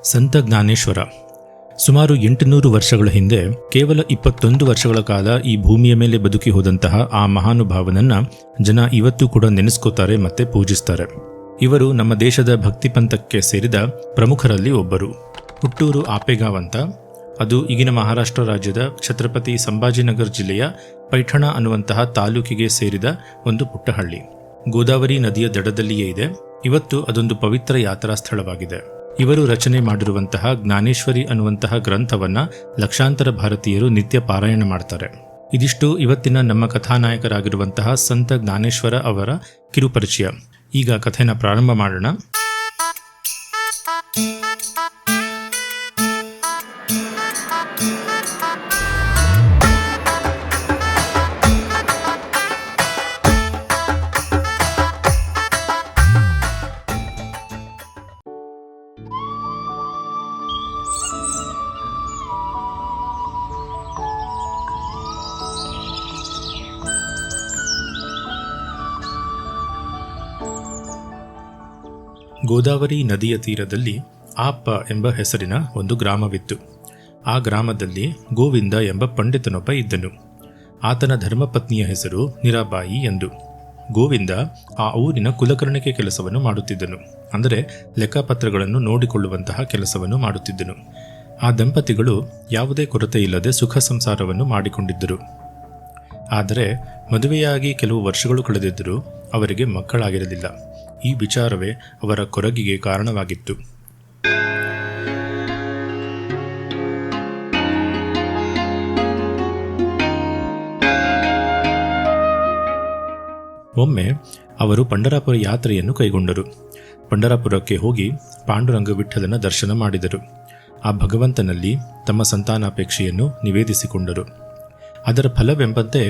ಸಂತ ಜ್ಞಾನೇಶ್ವರ ಸುಮಾರು 800 ವರ್ಷಗಳ ಹಿಂದೆ ಕೇವಲ 21 ವರ್ಷಗಳ ಕಾಲ ಈ ಭೂಮಿಯ ಮೇಲೆ ಬದುಕಿ ಹೋದಂತಹ ಆ ಮಹಾನುಭಾವನನ್ನ ಜನ ಇವತ್ತೂ ಕೂಡ ನೆನೆಸ್ಕೋತಾರೆ ಮತ್ತೆ ಪೂಜಿಸ್ತಾರೆ. ಇವರು ನಮ್ಮ ದೇಶದ ಭಕ್ತಿ ಪಂಥಕ್ಕೆ ಸೇರಿದ ಪ್ರಮುಖರಲ್ಲಿ ಒಬ್ಬರು. ಹುಟ್ಟೂರು ಆಪೆಗಾಂವ್ ಅಂತ, ಅದು ಈಗಿನ ಮಹಾರಾಷ್ಟ್ರ ರಾಜ್ಯದ ಛತ್ರಪತಿ ಸಂಭಾಜಿನಗರ್ ಜಿಲ್ಲೆಯ ಪೈಠಣ ಅನ್ನುವಂತಹ ತಾಲೂಕಿಗೆ ಸೇರಿದ ಒಂದು ಪುಟ್ಟ ಹಳ್ಳಿ. ಗೋದಾವರಿ ನದಿಯ ದಡದಲ್ಲಿಯೇ ಇದೆ. ಇವತ್ತು ಅದೊಂದು ಪವಿತ್ರ ಯಾತ್ರಾ ಸ್ಥಳವಾಗಿದೆ. ಇವರು ರಚನೆ ಮಾಡಿರುವಂತಹ ಜ್ಞಾನೇಶ್ವರಿ ಅನ್ನುವಂತಹ ಗ್ರಂಥವನ್ನ ಲಕ್ಷಾಂತರ ಭಾರತೀಯರು ನಿತ್ಯ ಪಾರಾಯಣ ಮಾಡ್ತಾರೆ. ಇದಿಷ್ಟು ಇವತ್ತಿನ ನಮ್ಮ ಕಥಾನಾಯಕರಾಗಿರುವಂತಹ ಸಂತ ಜ್ಞಾನೇಶ್ವರ ಅವರ ಕಿರುಪರಿಚಯ. ಈಗ ಕಥೆನ ಪ್ರಾರಂಭ ಮಾಡೋಣ. ಗೋದಾವರಿ ನದಿಯ ತೀರದಲ್ಲಿ ಆಪ್ಪ ಎಂಬ ಹೆಸರಿನ ಒಂದು ಗ್ರಾಮವಿತ್ತು. ಆ ಗ್ರಾಮದಲ್ಲಿ ಗೋವಿಂದ ಎಂಬ ಪಂಡಿತನೊಬ್ಬ ಇದ್ದನು. ಆತನ ಧರ್ಮಪತ್ನಿಯ ಹೆಸರು ನಿರಾಬಾಯಿ ಎಂದು. ಗೋವಿಂದ ಆ ಊರಿನ ಕುಲಕರ್ಣಿಕೆ ಕೆಲಸವನ್ನು ಮಾಡುತ್ತಿದ್ದನು. ಅಂದರೆ ಲೆಕ್ಕಪತ್ರಗಳನ್ನು ನೋಡಿಕೊಳ್ಳುವಂತಹ ಕೆಲಸವನ್ನು ಮಾಡುತ್ತಿದ್ದನು. ಆ ದಂಪತಿಗಳು ಯಾವುದೇ ಕೊರತೆ ಇಲ್ಲದೆ ಸುಖ ಸಂಸಾರವನ್ನು ಮಾಡಿಕೊಂಡಿದ್ದರು. ಆದರೆ ಮದುವೆಯಾಗಿ ಕೆಲವು ವರ್ಷಗಳು ಕಳೆದಿದ್ದರೂ ಅವರಿಗೆ ಮಕ್ಕಳಾಗಿರಲಿಲ್ಲ. ಈ ವಿಚಾರವೇ ಅವರ ಕೊರಗಿಗೆ ಕಾರಣವಾಗಿತ್ತು. ಒಮ್ಮೆ ಅವರು ಪಂಢರಾಪುರ ಯಾತ್ರೆಯನ್ನು ಕೈಗೊಂಡರು. ಪಂಢರಾಪುರಕ್ಕೆ ಹೋಗಿ ಪಾಂಡುರಂಗ ವಿಠ್ಠಲನ ದರ್ಶನ ಮಾಡಿದರು. ಆ ಭಗವಂತನಲ್ಲಿ ತಮ್ಮ ಸಂತಾನಾಪೇಕ್ಷೆಯನ್ನು ನಿವೇದಿಸಿಕೊಂಡರು. ಅದರ ಫಲವೆಂಬಂತೆ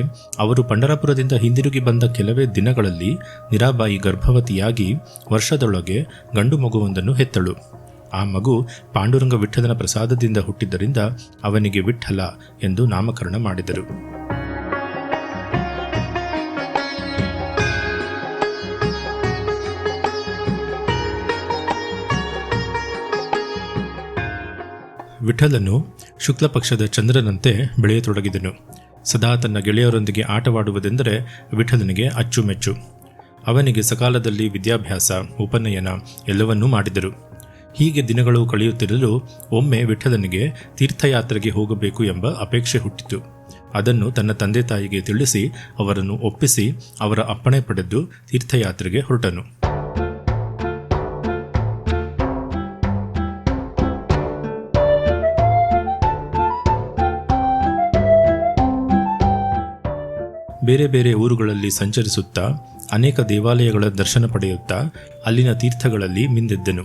ಅವರು ಪಂಢರಾಪುರದಿಂದ ಹಿಂದಿರುಗಿ ಬಂದ ಕೆಲವೇ ದಿನಗಳಲ್ಲಿ ನಿರಾಬಾಯಿ ಗರ್ಭವತಿಯಾಗಿ ವರ್ಷದೊಳಗೆ ಗಂಡು ಮಗುವೊಂದನ್ನು ಹೆತ್ತಳು. ಆ ಮಗು ಪಾಂಡುರಂಗ ವಿಠ್ಠಲನ ಪ್ರಸಾದದಿಂದ ಹುಟ್ಟಿದ್ದರಿಂದ ಅವನಿಗೆ ವಿಠ್ಠಲ ಎಂದು ನಾಮಕರಣ ಮಾಡಿದರು. ವಿಠ್ಠಲನು ಶುಕ್ಲ ಪಕ್ಷದ ಚಂದ್ರನಂತೆ ಬೆಳೆಯತೊಡಗಿದನು. ಸದಾ ತನ್ನ ಗೆಳೆಯರೊಂದಿಗೆ ಆಟವಾಡುವುದೆಂದರೆ ವಿಠ್ಠಲನಿಗೆ ಅಚ್ಚುಮೆಚ್ಚು. ಅವನಿಗೆ ಸಕಾಲದಲ್ಲಿ ವಿದ್ಯಾಭ್ಯಾಸ, ಉಪನಯನ ಎಲ್ಲವನ್ನೂ ಮಾಡಿದರು. ಹೀಗೆ ದಿನಗಳು ಕಳೆಯುತ್ತಿರಲು ಒಮ್ಮೆ ವಿಠ್ಠಲನಿಗೆ ತೀರ್ಥಯಾತ್ರೆಗೆ ಹೋಗಬೇಕು ಎಂಬ ಅಪೇಕ್ಷೆ ಹುಟ್ಟಿತು. ಅದನ್ನು ತನ್ನ ತಂದೆ ತಾಯಿಗೆ ತಿಳಿಸಿ ಅವರನ್ನು ಒಪ್ಪಿಸಿ ಅವರ ಅಪ್ಪಣೆ ಪಡೆದು ತೀರ್ಥಯಾತ್ರೆಗೆ ಹೊರಟನು. ಬೇರೆ ಬೇರೆ ಊರುಗಳಲ್ಲಿ ಸಂಚರಿಸುತ್ತಾ ಅನೇಕ ದೇವಾಲಯಗಳ ದರ್ಶನ ಪಡೆಯುತ್ತಾ ಅಲ್ಲಿನ ತೀರ್ಥಗಳಲ್ಲಿ ಮಿಂದೆದ್ದನು.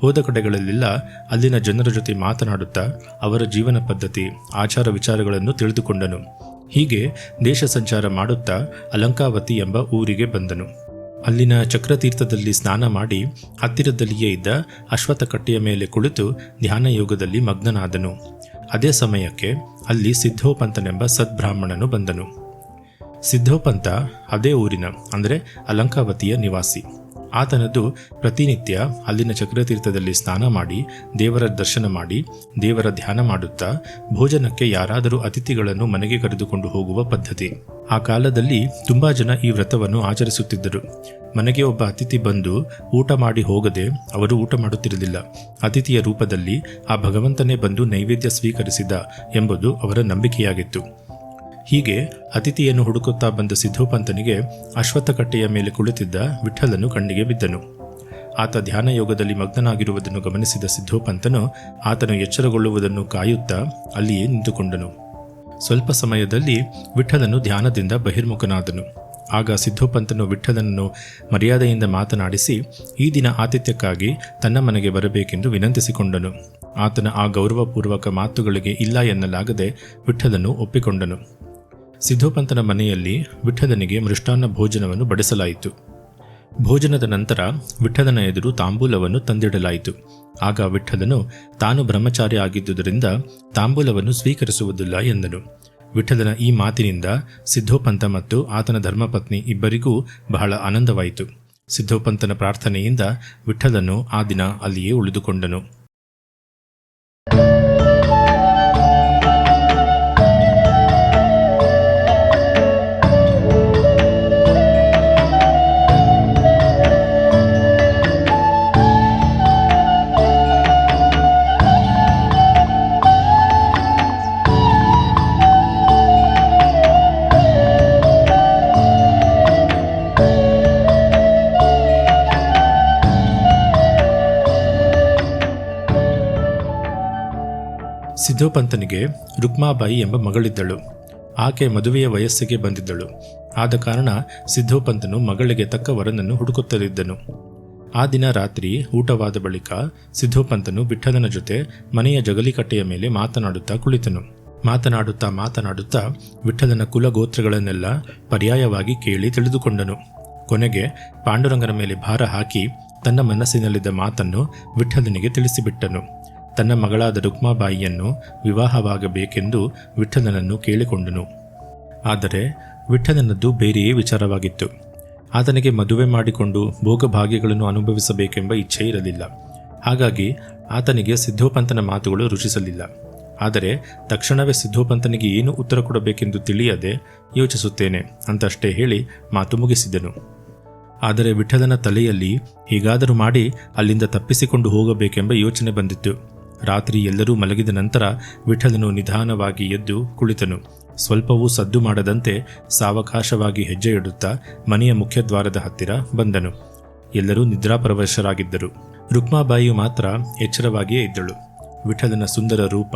ಹೋದ ಕಡೆಗಳಲ್ಲೆಲ್ಲ ಅಲ್ಲಿನ ಜನರ ಜೊತೆ ಮಾತನಾಡುತ್ತಾ ಅವರ ಜೀವನ ಪದ್ಧತಿ, ಆಚಾರ ವಿಚಾರಗಳನ್ನು ತಿಳಿದುಕೊಂಡನು. ಹೀಗೆ ದೇಶ ಸಂಚಾರ ಮಾಡುತ್ತಾ ಅಲಂಕಾವತಿ ಎಂಬ ಊರಿಗೆ ಬಂದನು. ಅಲ್ಲಿನ ಚಕ್ರತೀರ್ಥದಲ್ಲಿ ಸ್ನಾನ ಮಾಡಿ ಹತ್ತಿರದಲ್ಲಿಯೇ ಇದ್ದ ಅಶ್ವತ್ಥಕಟ್ಟೆಯ ಮೇಲೆ ಕುಳಿತು ಧ್ಯಾನ ಯೋಗದಲ್ಲಿ ಮಗ್ನನಾದನು. ಅದೇ ಸಮಯಕ್ಕೆ ಅಲ್ಲಿ ಸಿದ್ಧೋಪಂತನೆಂಬ ಸದ್ಬ್ರಾಹ್ಮಣನು ಬಂದನು. ಸಿದ್ಧೋಪಂತ ಅದೇ ಊರಿನ ಅಂದರೆ ಅಲಂಕಾವತಿಯ ನಿವಾಸಿ. ಆತನದು ಪ್ರತಿನಿತ್ಯ ಅಲ್ಲಿನ ಚಕ್ರತೀರ್ಥದಲ್ಲಿ ಸ್ನಾನ ಮಾಡಿ ದೇವರ ದರ್ಶನ ಮಾಡಿ ದೇವರ ಧ್ಯಾನ ಮಾಡುತ್ತಾ ಭೋಜನಕ್ಕೆ ಯಾರಾದರೂ ಅತಿಥಿಗಳನ್ನು ಮನೆಗೆ ಕರೆದುಕೊಂಡು ಹೋಗುವ ಪದ್ಧತಿ. ಆ ಕಾಲದಲ್ಲಿ ತುಂಬಾ ಜನ ಈ ವ್ರತವನ್ನು ಆಚರಿಸುತ್ತಿದ್ದರು. ಮನೆಗೆ ಒಬ್ಬ ಅತಿಥಿ ಬಂದು ಊಟ ಮಾಡಿ ಹೋಗದೆ ಅವರು ಊಟ ಮಾಡುತ್ತಿರಲಿಲ್ಲ. ಅತಿಥಿಯ ರೂಪದಲ್ಲಿ ಆ ಭಗವಂತನೇ ಬಂದು ನೈವೇದ್ಯ ಸ್ವೀಕರಿಸಿದ ಎಂಬುದು ಅವರ ನಂಬಿಕೆಯಾಗಿತ್ತು. ಹೀಗೆ ಅತಿಥಿಯನ್ನು ಹುಡುಕುತ್ತಾ ಬಂದ ಸಿದ್ಧೋಪಂತನಿಗೆ ಅಶ್ವತ್ಥಕಟ್ಟೆಯ ಮೇಲೆ ಕುಳಿತಿದ್ದ ವಿಠ್ಠಲನು ಕಣ್ಣಿಗೆ ಬಿದ್ದನು. ಆತ ಧ್ಯಾನ ಯೋಗದಲ್ಲಿ ಮಗ್ನನಾಗಿರುವುದನ್ನು ಗಮನಿಸಿದ ಸಿದ್ಧೋಪಂತನು ಆತನು ಎಚ್ಚರಗೊಳ್ಳುವುದನ್ನು ಕಾಯುತ್ತಾ ಅಲ್ಲಿಯೇ ನಿಂತುಕೊಂಡನು. ಸ್ವಲ್ಪ ಸಮಯದಲ್ಲಿ ವಿಠ್ಠಲನು ಧ್ಯಾನದಿಂದ ಬಹಿರ್ಮುಖನಾದನು. ಆಗ ಸಿದ್ಧೋಪಂತನು ವಿಠ್ಠಲನನ್ನು ಮರ್ಯಾದೆಯಿಂದ ಮಾತನಾಡಿಸಿ ಈ ದಿನ ಆತಿಥ್ಯಕ್ಕಾಗಿ ತನ್ನ ಮನೆಗೆ ಬರಬೇಕೆಂದು ವಿನಂತಿಸಿಕೊಂಡನು. ಆತನ ಆ ಗೌರವಪೂರ್ವಕ ಮಾತುಗಳಿಗೆ ಇಲ್ಲ ಎನ್ನಲಾಗದೆ ವಿಠ್ಠಲನು ಒಪ್ಪಿಕೊಂಡನು. ಸಿದ್ಧೋಪಂತನ ಮನೆಯಲ್ಲಿ ವಿಠ್ಠಲನಿಗೆ ಮೃಷ್ಟಾನ್ನ ಭೋಜನವನ್ನು ಬಡಿಸಲಾಯಿತು. ಭೋಜನದ ನಂತರ ವಿಠ್ಠಲನ ಎದುರು ತಾಂಬೂಲವನ್ನು ತಂದಿಡಲಾಯಿತು. ಆಗ ವಿಠ್ಠಲನು ತಾನು ಬ್ರಹ್ಮಚಾರಿ ಆಗಿದ್ದುದರಿಂದ ತಾಂಬೂಲವನ್ನು ಸ್ವೀಕರಿಸುವುದಿಲ್ಲ ಎಂದನು. ವಿಠ್ಠಲನ ಈ ಮಾತಿನಿಂದ ಸಿದ್ಧೋಪಂತ ಮತ್ತು ಆತನ ಧರ್ಮಪತ್ನಿ ಇಬ್ಬರಿಗೂ ಬಹಳ ಆನಂದವಾಯಿತು. ಸಿದ್ಧೋಪಂತನ ಪ್ರಾರ್ಥನೆಯಿಂದ ವಿಠ್ಠಲನು ಆ ದಿನ ಅಲ್ಲಿಯೇ ಉಳಿದುಕೊಂಡನು. ಸಿದ್ಧೋಪಂತನಿಗೆ ರುಕ್ಮಾಬಾಯಿ ಎಂಬ ಮಗಳಿದ್ದಳು. ಆಕೆ ಮದುವೆಯ ವಯಸ್ಸಿಗೆ ಬಂದಿದ್ದಳು. ಆದ ಕಾರಣ ಸಿದ್ಧೋಪಂತನು ಮಗಳಿಗೆ ತಕ್ಕ ವರನನ್ನು ಹುಡುಕುತ್ತಲಿದ್ದನು. ಆ ದಿನ ರಾತ್ರಿ ಊಟವಾದ ಬಳಿಕ ಸಿದ್ಧೋಪಂತನು ವಿಠ್ಠಲನ ಜೊತೆ ಮನೆಯ ಜಗಲಿಕಟ್ಟೆಯ ಮೇಲೆ ಮಾತನಾಡುತ್ತಾ ಕುಳಿತನು. ಮಾತನಾಡುತ್ತಾ ವಿಠ್ಠಲನ ಕುಲಗೋತ್ರಗಳನ್ನೆಲ್ಲ ಪರ್ಯಾಯವಾಗಿ ಕೇಳಿ ತಿಳಿದುಕೊಂಡನು. ಕೊನೆಗೆ ಪಾಂಡುರಂಗನ ಮೇಲೆ ಭಾರ ಹಾಕಿ ತನ್ನ ಮನಸ್ಸಿನಲ್ಲಿದ್ದ ಮಾತನ್ನು ವಿಠ್ಠಲನಿಗೆ ತಿಳಿಸಿಬಿಟ್ಟನು. ತನ್ನ ಮಗಳಾದ ರುಕ್ಮಾಬಾಯಿಯನ್ನು ವಿವಾಹವಾಗಬೇಕೆಂದು ವಿಠ್ಠಲನನ್ನು ಕೇಳಿಕೊಂಡನು. ಆದರೆ ವಿಠ್ಠಲನದ್ದು ಬೇರೆಯೇ ವಿಚಾರವಾಗಿತ್ತು. ಆತನಿಗೆ ಮದುವೆ ಮಾಡಿಕೊಂಡು ಭೋಗಭಾಗ್ಯಗಳನ್ನು ಅನುಭವಿಸಬೇಕೆಂಬ ಇಚ್ಛೆ ಇರಲಿಲ್ಲ. ಹಾಗಾಗಿ ಆತನಿಗೆ ಸಿದ್ಧೋಪಂತನ ಮಾತುಗಳು ರುಚಿಸಲಿಲ್ಲ. ಆದರೆ ತಕ್ಷಣವೇ ಸಿದ್ಧೋಪಂತನಿಗೆ ಏನು ಉತ್ತರ ಕೊಡಬೇಕೆಂದು ತಿಳಿಯದೆ ಯೋಚಿಸುತ್ತೇನೆ ಅಂತಷ್ಟೇ ಹೇಳಿ ಮಾತು ಮುಗಿಸಿದನು. ಆದರೆ ವಿಠ್ಠಲನ ತಲೆಯಲ್ಲಿ ಹೀಗಾದರೂ ಮಾಡಿ ಅಲ್ಲಿಂದ ತಪ್ಪಿಸಿಕೊಂಡು ಹೋಗಬೇಕೆಂಬ ಯೋಚನೆ ಬಂದಿತ್ತು. ರಾತ್ರಿ ಎಲ್ಲರೂ ಮಲಗಿದ ನಂತರ ವಿಠ್ಠಲನು ನಿಧಾನವಾಗಿ ಎದ್ದು ಕುಳಿತನು. ಸ್ವಲ್ಪವೂ ಸದ್ದು ಮಾಡದಂತೆ ಸಾವಕಾಶವಾಗಿ ಹೆಜ್ಜೆ ಇಡುತ್ತಾ ಮನೆಯ ಮುಖ್ಯದ್ವಾರದ ಹತ್ತಿರ ಬಂದನು. ಎಲ್ಲರೂ ನಿದ್ರಾಪರವಶರಾಗಿದ್ದರು. ರುಕ್ಮಾಬಾಯಿಯು ಮಾತ್ರ ಎಚ್ಚರವಾಗಿಯೇ ಇದ್ದಳು. ವಿಠ್ಠಲನ ಸುಂದರ ರೂಪ,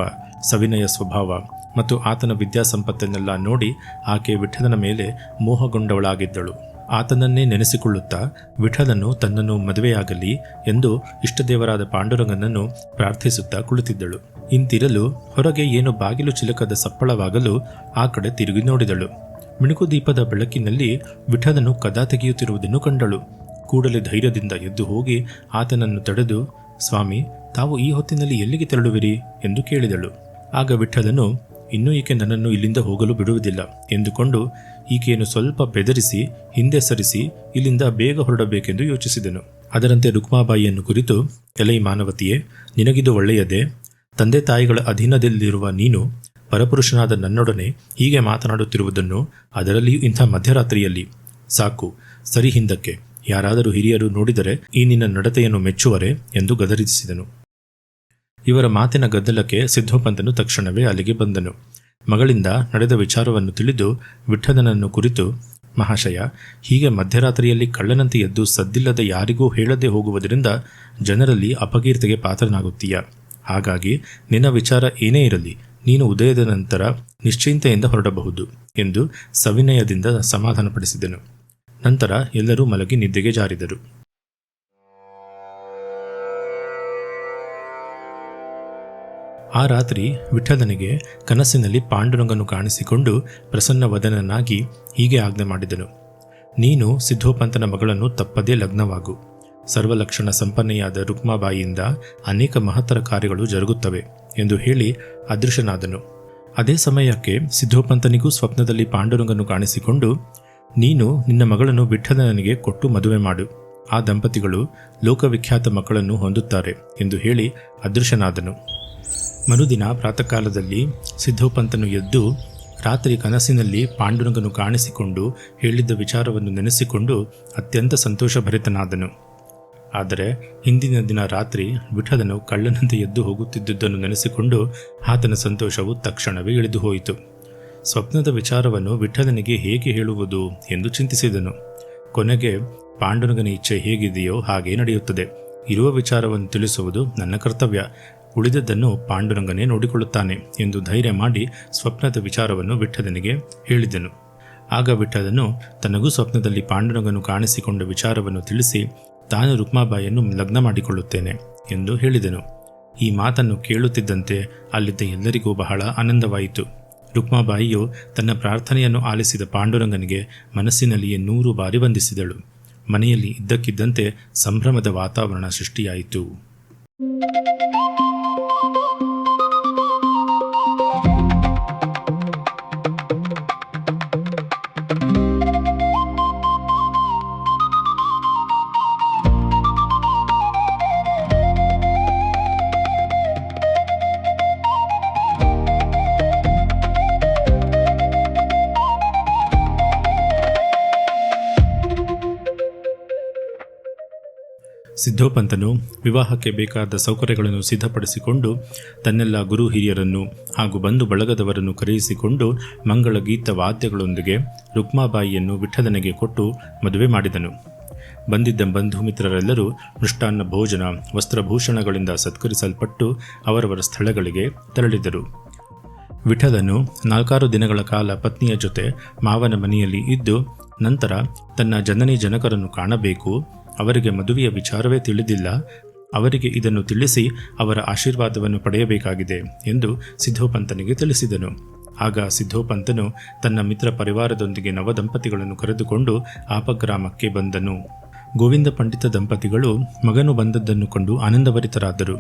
ಸವಿನಯ ಸ್ವಭಾವ ಮತ್ತು ಆತನ ವಿದ್ಯಾಸಂಪತ್ತನ್ನೆಲ್ಲ ನೋಡಿ ಆಕೆ ವಿಠ್ಠಲನ ಮೇಲೆ ಮೋಹಗೊಂಡವಳಾಗಿದ್ದಳು. ಆತನನ್ನೇ ನೆನೆಸಿಕೊಳ್ಳುತ್ತಾ ವಿಠ್ಠಲನು ತನ್ನನ್ನು ಮದುವೆಯಾಗಲಿ ಎಂದು ಇಷ್ಟದೇವರಾದ ಪಾಂಡುರಂಗನನ್ನು ಪ್ರಾರ್ಥಿಸುತ್ತಾ ಕುಳಿತಿದ್ದಳು. ಇಂತಿರಲು ಹೊರಗೆ ಏನೋ ಬಾಗಿಲು ಚಿಲಕದ ಸಪ್ಪಳವಾಗಲು ಆ ಕಡೆ ತಿರುಗಿ ನೋಡಿದಳು. ಮಿಣುಕು ದೀಪದ ಬೆಳಕಿನಲ್ಲಿ ವಿಠ್ಠಲನು ಕದ ತೆಗೆಯುತ್ತಿರುವುದನ್ನು ಕಂಡಳು. ಕೂಡಲೇ ಧೈರ್ಯದಿಂದ ಎದ್ದು ಹೋಗಿ ಆತನನ್ನು ತಡೆದು, ಸ್ವಾಮಿ, ತಾವು ಈ ಹೊತ್ತಿನಲ್ಲಿ ಎಲ್ಲಿಗೆ ತೆರಳುವಿರಿ ಎಂದು ಕೇಳಿದಳು. ಆಗ ವಿಠ್ಠಲನು, ಇನ್ನೂ ಈಕೆ ನನ್ನನ್ನು ಇಲ್ಲಿಂದ ಹೋಗಲು ಬಿಡುವುದಿಲ್ಲ ಎಂದುಕೊಂಡು ಈಕೆಯನ್ನು ಸ್ವಲ್ಪ ಬೆದರಿಸಿ ಹಿಂದೆ ಸರಿಸಿ ಇಲ್ಲಿಂದ ಬೇಗ ಹೊರಡಬೇಕೆಂದು ಯೋಚಿಸಿದನು. ಅದರಂತೆ ರುಕ್ಮಾಬಾಯಿಯನ್ನು ಕುರಿತು, ಎಲೈ ಮಾನವತಿಯೇ, ನಿನಗಿದು ಒಳ್ಳೆಯದೇ? ತಂದೆ ತಾಯಿಗಳ ಅಧೀನದಲ್ಲಿರುವ ನೀನು ಪರಪುರುಷನಾದ ನನ್ನೊಡನೆ ಹೀಗೆ ಮಾತನಾಡುತ್ತಿರುವುದನ್ನು, ಅದರಲ್ಲಿಯೂ ಇಂಥ ಮಧ್ಯರಾತ್ರಿಯಲ್ಲಿ? ಸಾಕು, ಸರಿ ಹಿಂದಕ್ಕೆ. ಯಾರಾದರೂ ಹಿರಿಯರು ನೋಡಿದರೆ ಈ ನಿನ್ನ ನಡತೆಯನ್ನು ಮೆಚ್ಚುವರೆ ಎಂದು ಗದರಿಸಿದನು. ಇವರ ಮಾತಿನ ಗದ್ದಲಕ್ಕೆ ಸಿದ್ಧೋಪಂತನು ತಕ್ಷಣವೇ ಅಲ್ಲಿಗೆ ಬಂದನು. ಮಗಳಿಂದ ನಡೆದ ವಿಚಾರವನ್ನು ತಿಳಿದು ವಿಠ್ಠಲನನ್ನು ಕುರಿತು, ಮಹಾಶಯ, ಹೀಗೆ ಮಧ್ಯರಾತ್ರಿಯಲ್ಲಿ ಕಳ್ಳನಂತೆ ಎದ್ದು ಸದ್ದಿಲ್ಲದೆ ಯಾರಿಗೂ ಹೇಳದೆ ಹೋಗುವುದರಿಂದ ಜನರಲ್ಲಿ ಅಪಕೀರ್ತಿಗೆ ಪಾತ್ರನಾಗುತ್ತೀಯ. ಹಾಗಾಗಿ ನಿನ್ನ ವಿಚಾರ ಏನೇ ಇರಲಿ, ನೀನು ಉದಯದ ನಂತರ ನಿಶ್ಚಿಂತೆಯಿಂದ ಹೊರಡಬಹುದು ಎಂದು ಸವಿನಯದಿಂದ ಸಮಾಧಾನಪಡಿಸಿದನು. ನಂತರ ಎಲ್ಲರೂ ಮಲಗಿ ನಿದ್ದೆಗೆ ಜಾರಿದರು. ಆ ರಾತ್ರಿ ವಿಠ್ಠಲನಿಗೆ ಕನಸಿನಲ್ಲಿ ಪಾಂಡುರಂಗನು ಕಾಣಿಸಿಕೊಂಡು ಪ್ರಸನ್ನವದನನಾಗಿ ಹೀಗೆ ಆಜ್ಞೆ ಮಾಡಿದನು. ನೀನು ಸಿದ್ಧೋಪಂತನ ಮಗಳನ್ನು ತಪ್ಪದೇ ಲಗ್ನವಾಗು. ಸರ್ವಲಕ್ಷಣ ಸಂಪನ್ನೆಯಾದ ರುಕ್ಮಾಬಾಯಿಯಿಂದ ಅನೇಕ ಮಹತ್ತರ ಕಾರ್ಯಗಳು ಜರುಗುತ್ತವೆ ಎಂದು ಹೇಳಿ ಅದೃಶ್ಯನಾದನು. ಅದೇ ಸಮಯಕ್ಕೆ ಸಿದ್ಧೋಪಂತನಿಗೂ ಸ್ವಪ್ನದಲ್ಲಿ ಪಾಂಡುರಂಗನು ಕಾಣಿಸಿಕೊಂಡು, ನೀನು ನಿನ್ನ ಮಗಳನ್ನು ವಿಠ್ಠಲನಿಗೆ ಕೊಟ್ಟು ಮದುವೆ ಮಾಡು. ಆ ದಂಪತಿಗಳು ಲೋಕವಿಖ್ಯಾತ ಮಕ್ಕಳನ್ನು ಹೊಂದುತ್ತಾರೆ ಎಂದು ಹೇಳಿ ಅದೃಶ್ಯನಾದನು. ಮರುದಿನ ಪ್ರಾತಃಕಾಲದಲ್ಲಿ ಸಿದ್ಧೋಪಂತನು ಎದ್ದು ರಾತ್ರಿ ಕನಸಿನಲ್ಲಿ ಪಾಂಡುರಂಗನು ಕಾಣಿಸಿಕೊಂಡು ಹೇಳಿದ್ದ ವಿಚಾರವನ್ನು ನೆನೆಸಿಕೊಂಡು ಅತ್ಯಂತ ಸಂತೋಷಭರಿತನಾದನು. ಆದರೆ ಹಿಂದಿನ ದಿನ ರಾತ್ರಿ ವಿಠ್ಠಲನು ಕಳ್ಳನಂತೆ ಎದ್ದು ಹೋಗುತ್ತಿದ್ದುದನ್ನು ನೆನೆಸಿಕೊಂಡು ಆತನ ಸಂತೋಷವು ತಕ್ಷಣವೇ ಇಳಿದು ಹೋಯಿತು. ಸ್ವಪ್ನದ ವಿಚಾರವನ್ನು ವಿಠ್ಠಲನಿಗೆ ಹೇಗೆ ಹೇಳುವುದು ಎಂದು ಚಿಂತಿಸಿದನು. ಕೊನೆಗೆ ಪಾಂಡುರಂಗನ ಇಚ್ಛೆ ಹೇಗಿದೆಯೋ ಹಾಗೇ ನಡೆಯುತ್ತದೆ. ಇರುವ ವಿಚಾರವನ್ನು ತಿಳಿಸುವುದು ನನ್ನ ಕರ್ತವ್ಯ. ಉಳಿದದ್ದನ್ನು ಪಾಂಡುರಂಗನೇ ನೋಡಿಕೊಳ್ಳುತ್ತಾನೆ ಎಂದು ಧೈರ್ಯ ಮಾಡಿ ಸ್ವಪ್ನದ ವಿಚಾರವನ್ನು ವಿಠ್ಠಲನಿಗೆ ಹೇಳಿದನು. ಆಗ ವಿಠ್ಠಲನು ತನಗೂ ಸ್ವಪ್ನದಲ್ಲಿ ಪಾಂಡುರಂಗನು ಕಾಣಿಸಿಕೊಂಡ ವಿಚಾರವನ್ನು ತಿಳಿಸಿ, ತಾನು ರುಕ್ಮಾಬಾಯಿಯನ್ನು ಲಗ್ನ ಮಾಡಿಕೊಳ್ಳುತ್ತೇನೆ ಎಂದು ಹೇಳಿದನು. ಈ ಮಾತನ್ನು ಕೇಳುತ್ತಿದ್ದಂತೆ ಅಲ್ಲಿದ್ದ ಎಲ್ಲರಿಗೂ ಬಹಳ ಆನಂದವಾಯಿತು. ರುಕ್ಮಾಬಾಯಿಯು ತನ್ನ ಪ್ರಾರ್ಥನೆಯನ್ನು ಆಲಿಸಿದ ಪಾಂಡುರಂಗನಿಗೆ ಮನಸ್ಸಿನಲ್ಲಿಯೇ 100 ಬಾರಿ ವಂದಿಸಿದಳು. ಮನೆಯಲ್ಲಿ ಇದ್ದಕ್ಕಿದ್ದಂತೆ ಸಂಭ್ರಮದ ವಾತಾವರಣ ಸೃಷ್ಟಿಯಾಯಿತು. ಸಿದ್ಧೋಪಂತನು ವಿವಾಹಕ್ಕೆ ಬೇಕಾದ ಸೌಕರ್ಯಗಳನ್ನು ಸಿದ್ಧಪಡಿಸಿಕೊಂಡು ತನ್ನೆಲ್ಲ ಗುರು ಹಿರಿಯರನ್ನು ಹಾಗೂ ಬಂಧು ಬಳಗದವರನ್ನು ಕರೆಯಿಸಿಕೊಂಡು ಮಂಗಳ ಗೀತ ವಾದ್ಯಗಳೊಂದಿಗೆ ರುಕ್ಮಾಬಾಯಿಯನ್ನು ವಿಠಲನಿಗೆ ಕೊಟ್ಟು ಮದುವೆ ಮಾಡಿದನು. ಬಂದಿದ್ದ ಬಂಧು ಮಿತ್ರರೆಲ್ಲರೂ ಮೃಷ್ಟಾನ್ನ ಭೋಜನ ವಸ್ತ್ರಭೂಷಣಗಳಿಂದ ಸತ್ಕರಿಸಲ್ಪಟ್ಟು ಅವರವರ ಸ್ಥಳಗಳಿಗೆ ತೆರಳಿದರು. ವಿಠಲನು 4 ದಿನಗಳ ಕಾಲ ಪತ್ನಿಯ ಜೊತೆ ಮಾವನ ಮನೆಯಲ್ಲಿ ಇದ್ದು ನಂತರ ತನ್ನ ಜನನಿ ಜನಕರನ್ನು ಕಾಣಬೇಕು, ಅವರಿಗೆ ಮದುವೆಯ ವಿಚಾರವೇ ತಿಳಿದಿಲ್ಲ, ಅವರಿಗೆ ಇದನ್ನು ತಿಳಿಸಿ ಅವರ ಆಶೀರ್ವಾದವನ್ನು ಪಡೆಯಬೇಕಾಗಿದೆ ಎಂದು ಸಿದ್ಧೋಪಂತನಿಗೆ ತಿಳಿಸಿದನು. ಆಗ ಸಿದ್ಧೋಪಂತನು ತನ್ನ ಮಿತ್ರ ಪರಿವಾರದೊಂದಿಗೆ ನವದಂಪತಿಗಳನ್ನು ಕರೆದುಕೊಂಡು ಆಪಗ್ರಾಮಕ್ಕೆ ಬಂದನು. ಗೋವಿಂದ ಪಂಡಿತ ದಂಪತಿಗಳು ಮಗನು ಬಂದದ್ದನ್ನು ಕಂಡು ಆನಂದಭರಿತರಾದರು.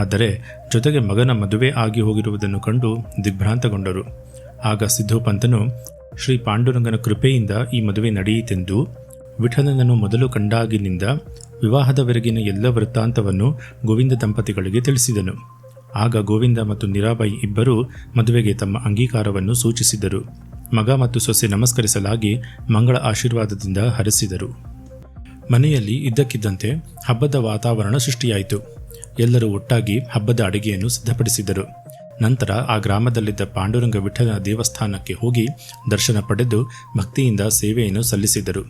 ಆದರೆ ಜೊತೆಗೆ ಮಗನ ಮದುವೆ ಆಗಿ ಹೋಗಿರುವುದನ್ನು ಕಂಡು ದಿಗ್ಭ್ರಾಂತಗೊಂಡರು. ಆಗ ಸಿದ್ಧೋಪಂತನು ಶ್ರೀ ಪಾಂಡುರಂಗನ ಕೃಪೆಯಿಂದ ಈ ಮದುವೆ ನಡೆಯಿತೆಂದು ವಿಠಲನನ್ನು ಮೊದಲು ಕಂಡಾಗಿನಿಂದ ವಿವಾಹದವರೆಗಿನ ಎಲ್ಲ ವೃತ್ತಾಂತವನ್ನು ಗೋವಿಂದ ದಂಪತಿಗಳಿಗೆ ತಿಳಿಸಿದನು. ಆಗ ಗೋವಿಂದ ಮತ್ತು ಮೀರಾಬಾಯಿ ಇಬ್ಬರೂ ಮದುವೆಗೆ ತಮ್ಮ ಅಂಗೀಕಾರವನ್ನು ಸೂಚಿಸಿದರು. ಮಗ ಮತ್ತು ಸೊಸೆ ನಮಸ್ಕರಿಸಲಾಗಿ ಮಂಗಳ ಆಶೀರ್ವಾದದಿಂದ ಹರಸಿದರು. ಮನೆಯಲ್ಲಿ ಇದ್ದಕ್ಕಿದ್ದಂತೆ ಹಬ್ಬದ ವಾತಾವರಣ ಸೃಷ್ಟಿಯಾಯಿತು. ಎಲ್ಲರೂ ಒಟ್ಟಾಗಿ ಹಬ್ಬದ ಅಡುಗೆಯನ್ನು ಸಿದ್ಧಪಡಿಸಿದರು. ನಂತರ ಆ ಗ್ರಾಮದಲ್ಲಿದ್ದ ಪಾಂಡುರಂಗ ವಿಠಲನ ದೇವಸ್ಥಾನಕ್ಕೆ ಹೋಗಿ ದರ್ಶನ ಪಡೆದು ಭಕ್ತಿಯಿಂದ ಸೇವೆಯನ್ನು ಸಲ್ಲಿಸಿದರು.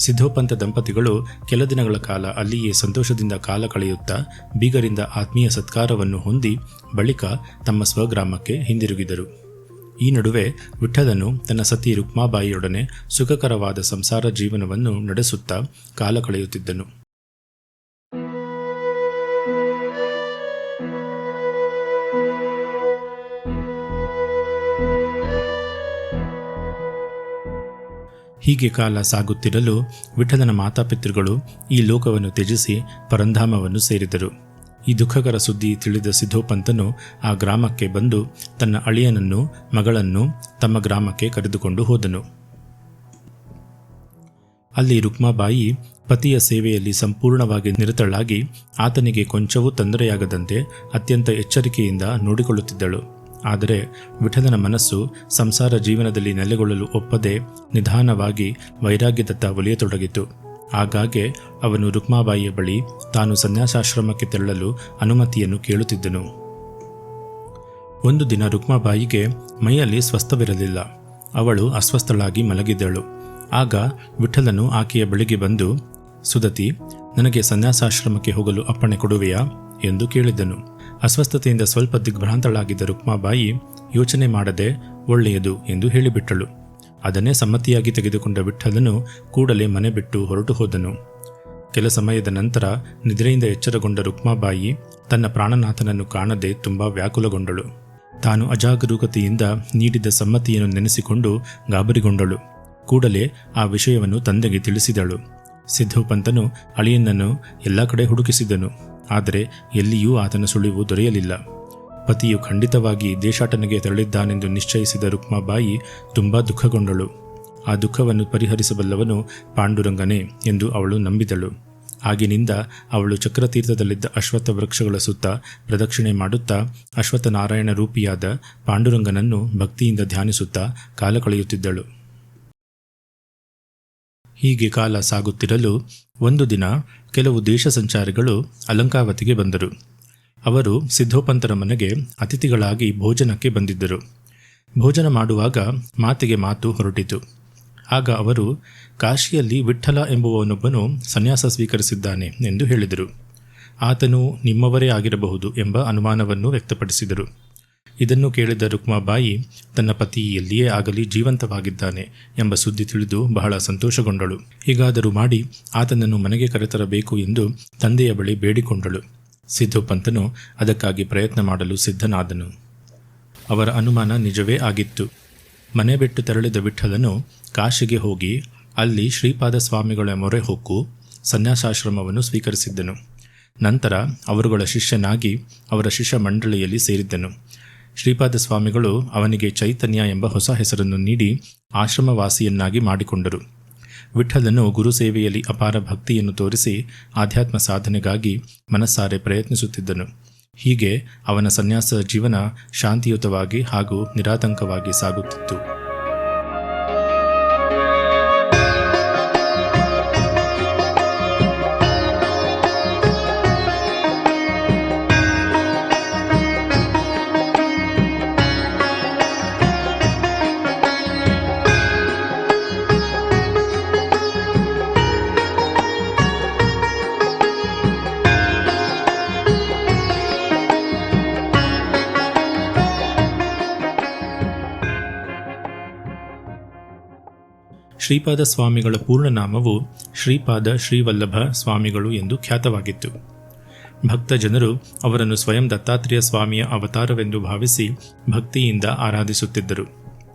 ಸಿದ್ಧೋಪಂತ ದಂಪತಿಗಳು ಕೆಲ ದಿನಗಳ ಕಾಲ ಅಲ್ಲಿಯೇ ಸಂತೋಷದಿಂದ ಕಾಲ ಕಳೆಯುತ್ತಾ ಬೀಗರಿಂದ ಆತ್ಮೀಯ ಸತ್ಕಾರವನ್ನು ಹೊಂದಿ ಬಳಿಕ ತಮ್ಮ ಸ್ವಗ್ರಾಮಕ್ಕೆ ಹಿಂದಿರುಗಿದರು. ಈ ನಡುವೆ ವಿಠಲನು ತನ್ನ ಸತಿ ರುಕ್ಮಾಬಾಯಿಯೊಡನೆ ಸುಖಕರವಾದ ಸಂಸಾರ ಜೀವನವನ್ನು ನಡೆಸುತ್ತಾ ಕಾಲ ಕಳೆಯುತ್ತಿದ್ದನು. ಹೀಗೆ ಕಾಲ ಸಾಗುತ್ತಿರಲು ವಿಠಲನ ಮಾತಾಪಿತೃಗಳು ಈ ಲೋಕವನ್ನು ತ್ಯಜಿಸಿ ಪರಂಧಾಮವನ್ನು ಸೇರಿದರು. ಈ ದುಃಖಕರ ಸುದ್ದಿ ತಿಳಿದ ಸಿದ್ಧೋಪಂತನು ಆ ಗ್ರಾಮಕ್ಕೆ ಬಂದು ತನ್ನ ಅಳಿಯನನ್ನು ಮಗಳನ್ನು ತಮ್ಮ ಗ್ರಾಮಕ್ಕೆ ಕರೆದುಕೊಂಡು ಹೋದನು. ಅಲ್ಲಿ ರುಕ್ಮಾಬಾಯಿ ಪತಿಯ ಸೇವೆಯಲ್ಲಿ ಸಂಪೂರ್ಣವಾಗಿ ನಿರತಳಾಗಿ ಆತನಿಗೆ ಕೊಂಚವೂ ತೊಂದರೆಯಾಗದಂತೆ ಅತ್ಯಂತ ಎಚ್ಚರಿಕೆಯಿಂದ ನೋಡಿಕೊಳ್ಳುತ್ತಿದ್ದಳು. ಆದರೆ ವಿಠಲನ ಮನಸ್ಸು ಸಂಸಾರ ಜೀವನದಲ್ಲಿ ನೆಲೆಗೊಳ್ಳಲು ಒಪ್ಪದೆ ನಿಧಾನವಾಗಿ ವೈರಾಗ್ಯದತ್ತ ಒಲಿಯತೊಡಗಿತು. ಆಗಾಗ್ಗೆ ಅವನು ರುಕ್ಮಾಬಾಯಿಯ ಬಳಿ ತಾನು ಸನ್ಯಾಸಾಶ್ರಮಕ್ಕೆ ತೆರಳಲು ಅನುಮತಿಯನ್ನು ಕೇಳುತ್ತಿದ್ದನು. ಒಂದು ದಿನ ರುಕ್ಮಾಬಾಯಿಗೆ ಮೈಯಲ್ಲಿ ಸ್ವಸ್ಥವಿರಲಿಲ್ಲ. ಅವಳು ಅಸ್ವಸ್ಥಳಾಗಿ ಮಲಗಿದ್ದಳು. ಆಗ ವಿಠಲನು ಆಕೆಯ ಬಳಿಗೆ ಬಂದು, ಸುದತಿ, ನನಗೆ ಸನ್ಯಾಸಾಶ್ರಮಕ್ಕೆ ಹೋಗಲು ಅಪ್ಪಣೆ ಕೊಡುವೆಯಾ ಎಂದು ಕೇಳಿದನು. ಅಸ್ವಸ್ಥತೆಯಿಂದ ಸ್ವಲ್ಪ ದಿಗ್ಭ್ರಾಂತಳಾಗಿದ್ದ ರುಕ್ಮಾಬಾಯಿ ಯೋಚನೆ ಮಾಡದೆ ಒಳ್ಳೆಯದು ಎಂದು ಹೇಳಿಬಿಟ್ಟಳು. ಅದನ್ನೇ ಸಮ್ಮತಿಯಾಗಿ ತೆಗೆದುಕೊಂಡ ವಿಠಲನು ಕೂಡಲೇ ಮನೆ ಬಿಟ್ಟು ಹೊರಟು ಹೋದನು. ಕೆಲ ಸಮಯದ ನಂತರ ನಿದ್ರೆಯಿಂದ ಎಚ್ಚರಗೊಂಡ ರುಕ್ಮಾಬಾಯಿ ತನ್ನ ಪ್ರಾಣನಾಥನನ್ನು ಕಾಣದೆ ತುಂಬಾ ವ್ಯಾಕುಲಗೊಂಡಳು. ತಾನು ಅಜಾಗರೂಕತೆಯಿಂದ ನೀಡಿದ ಸಮ್ಮತಿಯನ್ನು ನೆನೆಸಿಕೊಂಡು ಗಾಬರಿಗೊಂಡಳು. ಕೂಡಲೇ ಆ ವಿಷಯವನ್ನು ತಂದೆಗೆ ತಿಳಿಸಿದಳು. ಸಿದ್ಧೋಪಂತನು ಅಳಿಯನನ್ನು ಎಲ್ಲ ಕಡೆ ಹುಡುಕಿಸಿದನು. ಆದರೆ ಎಲ್ಲಿಯೂ ಆತನ ಸುಳಿವು ದೊರೆಯಲಿಲ್ಲ. ಪತಿಯು ಖಂಡಿತವಾಗಿ ದೇಶಾಟನೆಗೆ ತೆರಳಿದ್ದಾನೆಂದು ನಿಶ್ಚಯಿಸಿದ ರುಕ್ಮಾಬಾಯಿ ತುಂಬಾ ದುಃಖಗೊಂಡಳು. ಆ ದುಃಖವನ್ನು ಪರಿಹರಿಸಬಲ್ಲವನು ಪಾಂಡುರಂಗನೇ ಎಂದು ಅವಳು ನಂಬಿದಳು. ಆಗಿನಿಂದ ಅವಳು ಚಕ್ರತೀರ್ಥದಲ್ಲಿದ್ದ ಅಶ್ವತ್ಥ ವೃಕ್ಷಗಳ ಸುತ್ತ ಪ್ರದಕ್ಷಿಣೆ ಮಾಡುತ್ತಾ ಅಶ್ವತ್ಥನಾರಾಯಣ ರೂಪಿಯಾದ ಪಾಂಡುರಂಗನನ್ನು ಭಕ್ತಿಯಿಂದ ಧ್ಯಾನಿಸುತ್ತಾ ಕಾಲ ಕಳೆಯುತ್ತಿದ್ದಳು. ಹೀಗೆ ಕಾಲ ಸಾಗುತ್ತಿರಲು ಒಂದು ದಿನ ಕೆಲವು ದೇಶ ಸಂಚಾರಿಗಳು ಅಲಂಕಾವತಿಗೆ ಬಂದರು. ಅವರು ಸಿದ್ಧೋಪಂತರ ಮನೆಗೆ ಅತಿಥಿಗಳಾಗಿ ಭೋಜನಕ್ಕೆ ಬಂದಿದ್ದರು. ಭೋಜನ ಮಾಡುವಾಗ ಮಾತಿಗೆ ಮಾತು ಹೊರಟಿತು. ಆಗ ಅವರು ಕಾಶಿಯಲ್ಲಿ ವಿಠ್ಠಲ ಎಂಬುವನೊಬ್ಬನು ಸನ್ಯಾಸ ಸ್ವೀಕರಿಸಿದ್ದಾನೆ ಎಂದು ಹೇಳಿದರು. ಆತನು ನಿಮ್ಮವರೇ ಆಗಿರಬಹುದು ಎಂಬ ಅನುಮಾನವನ್ನು ವ್ಯಕ್ತಪಡಿಸಿದರು. ಇದನ್ನು ಕೇಳಿದ ರುಕ್ಮಾಬಾಯಿ ತನ್ನ ಪತಿ ಎಲ್ಲಿಯೇ ಆಗಲಿ ಜೀವಂತವಾಗಿದ್ದಾನೆ ಎಂಬ ಸುದ್ದಿ ತಿಳಿದು ಬಹಳ ಸಂತೋಷಗೊಂಡಳು. ಹೀಗಾದರೂ ಮಾಡಿ ಆತನನ್ನು ಮನೆಗೆ ಕರೆತರಬೇಕು ಎಂದು ತಂದೆಯ ಬಳಿ ಬೇಡಿಕೊಂಡಳು. ಸಿದ್ಧೋಪಂತನು ಅದಕ್ಕಾಗಿ ಪ್ರಯತ್ನ ಮಾಡಲು ಸಿದ್ಧನಾದನು. ಅವರ ಅನುಮಾನ ನಿಜವೇ ಆಗಿತ್ತು. ಮನೆ ಬಿಟ್ಟು ತೆರಳಿದ ವಿಠಲನು ಕಾಶಿಗೆ ಹೋಗಿ ಅಲ್ಲಿ ಶ್ರೀಪಾದ ಸ್ವಾಮಿಗಳ ಮೊರೆ ಹೊಕ್ಕು ಸನ್ಯಾಸಾಶ್ರಮವನ್ನು ಸ್ವೀಕರಿಸಿದ್ದನು. ನಂತರ ಅವರುಗಳ ಶಿಷ್ಯನಾಗಿ ಅವರ ಶಿಷ್ಯ ಮಂಡಳಿಯಲ್ಲಿ ಸೇರಿದ್ದನು. ಶ್ರೀಪಾದ ಸ್ವಾಮಿಗಳು ಅವನಿಗೆ ಚೈತನ್ಯ ಎಂಬ ಹೊಸ ಹೆಸರನ್ನು ನೀಡಿ ಆಶ್ರಮವಾಸಿಯನ್ನಾಗಿ ಮಾಡಿಕೊಂಡರು. ವಿಠಲನು ಗುರು ಸೇವೆಯಲ್ಲಿ ಅಪಾರ ಭಕ್ತಿಯನ್ನು ತೋರಿಸಿ ಆಧ್ಯಾತ್ಮ ಸಾಧನೆಗಾಗಿ ಮನಸ್ಸಾರೆ ಪ್ರಯತ್ನಿಸುತ್ತಿದ್ದನು. ಹೀಗೆ ಅವನ ಸನ್ಯಾಸ ಜೀವನ ಶಾಂತಿಯುತವಾಗಿ ಹಾಗೂ ನಿರಾತಂಕವಾಗಿ ಸಾಗುತ್ತಿತ್ತು. ಶ್ರೀಪಾದ ಸ್ವಾಮಿಗಳ ಪೂರ್ಣನಾಮವು ಶ್ರೀಪಾದ ಶ್ರೀವಲ್ಲಭ ಸ್ವಾಮಿಗಳು ಎಂದು ಖ್ಯಾತವಾಗಿತ್ತು. ಭಕ್ತ ಜನರು ಅವರನ್ನು ಸ್ವಯಂ ದತ್ತಾತ್ರೇಯ ಸ್ವಾಮಿಯ ಅವತಾರವೆಂದು ಭಾವಿಸಿ ಭಕ್ತಿಯಿಂದ ಆರಾಧಿಸುತ್ತಿದ್ದರು.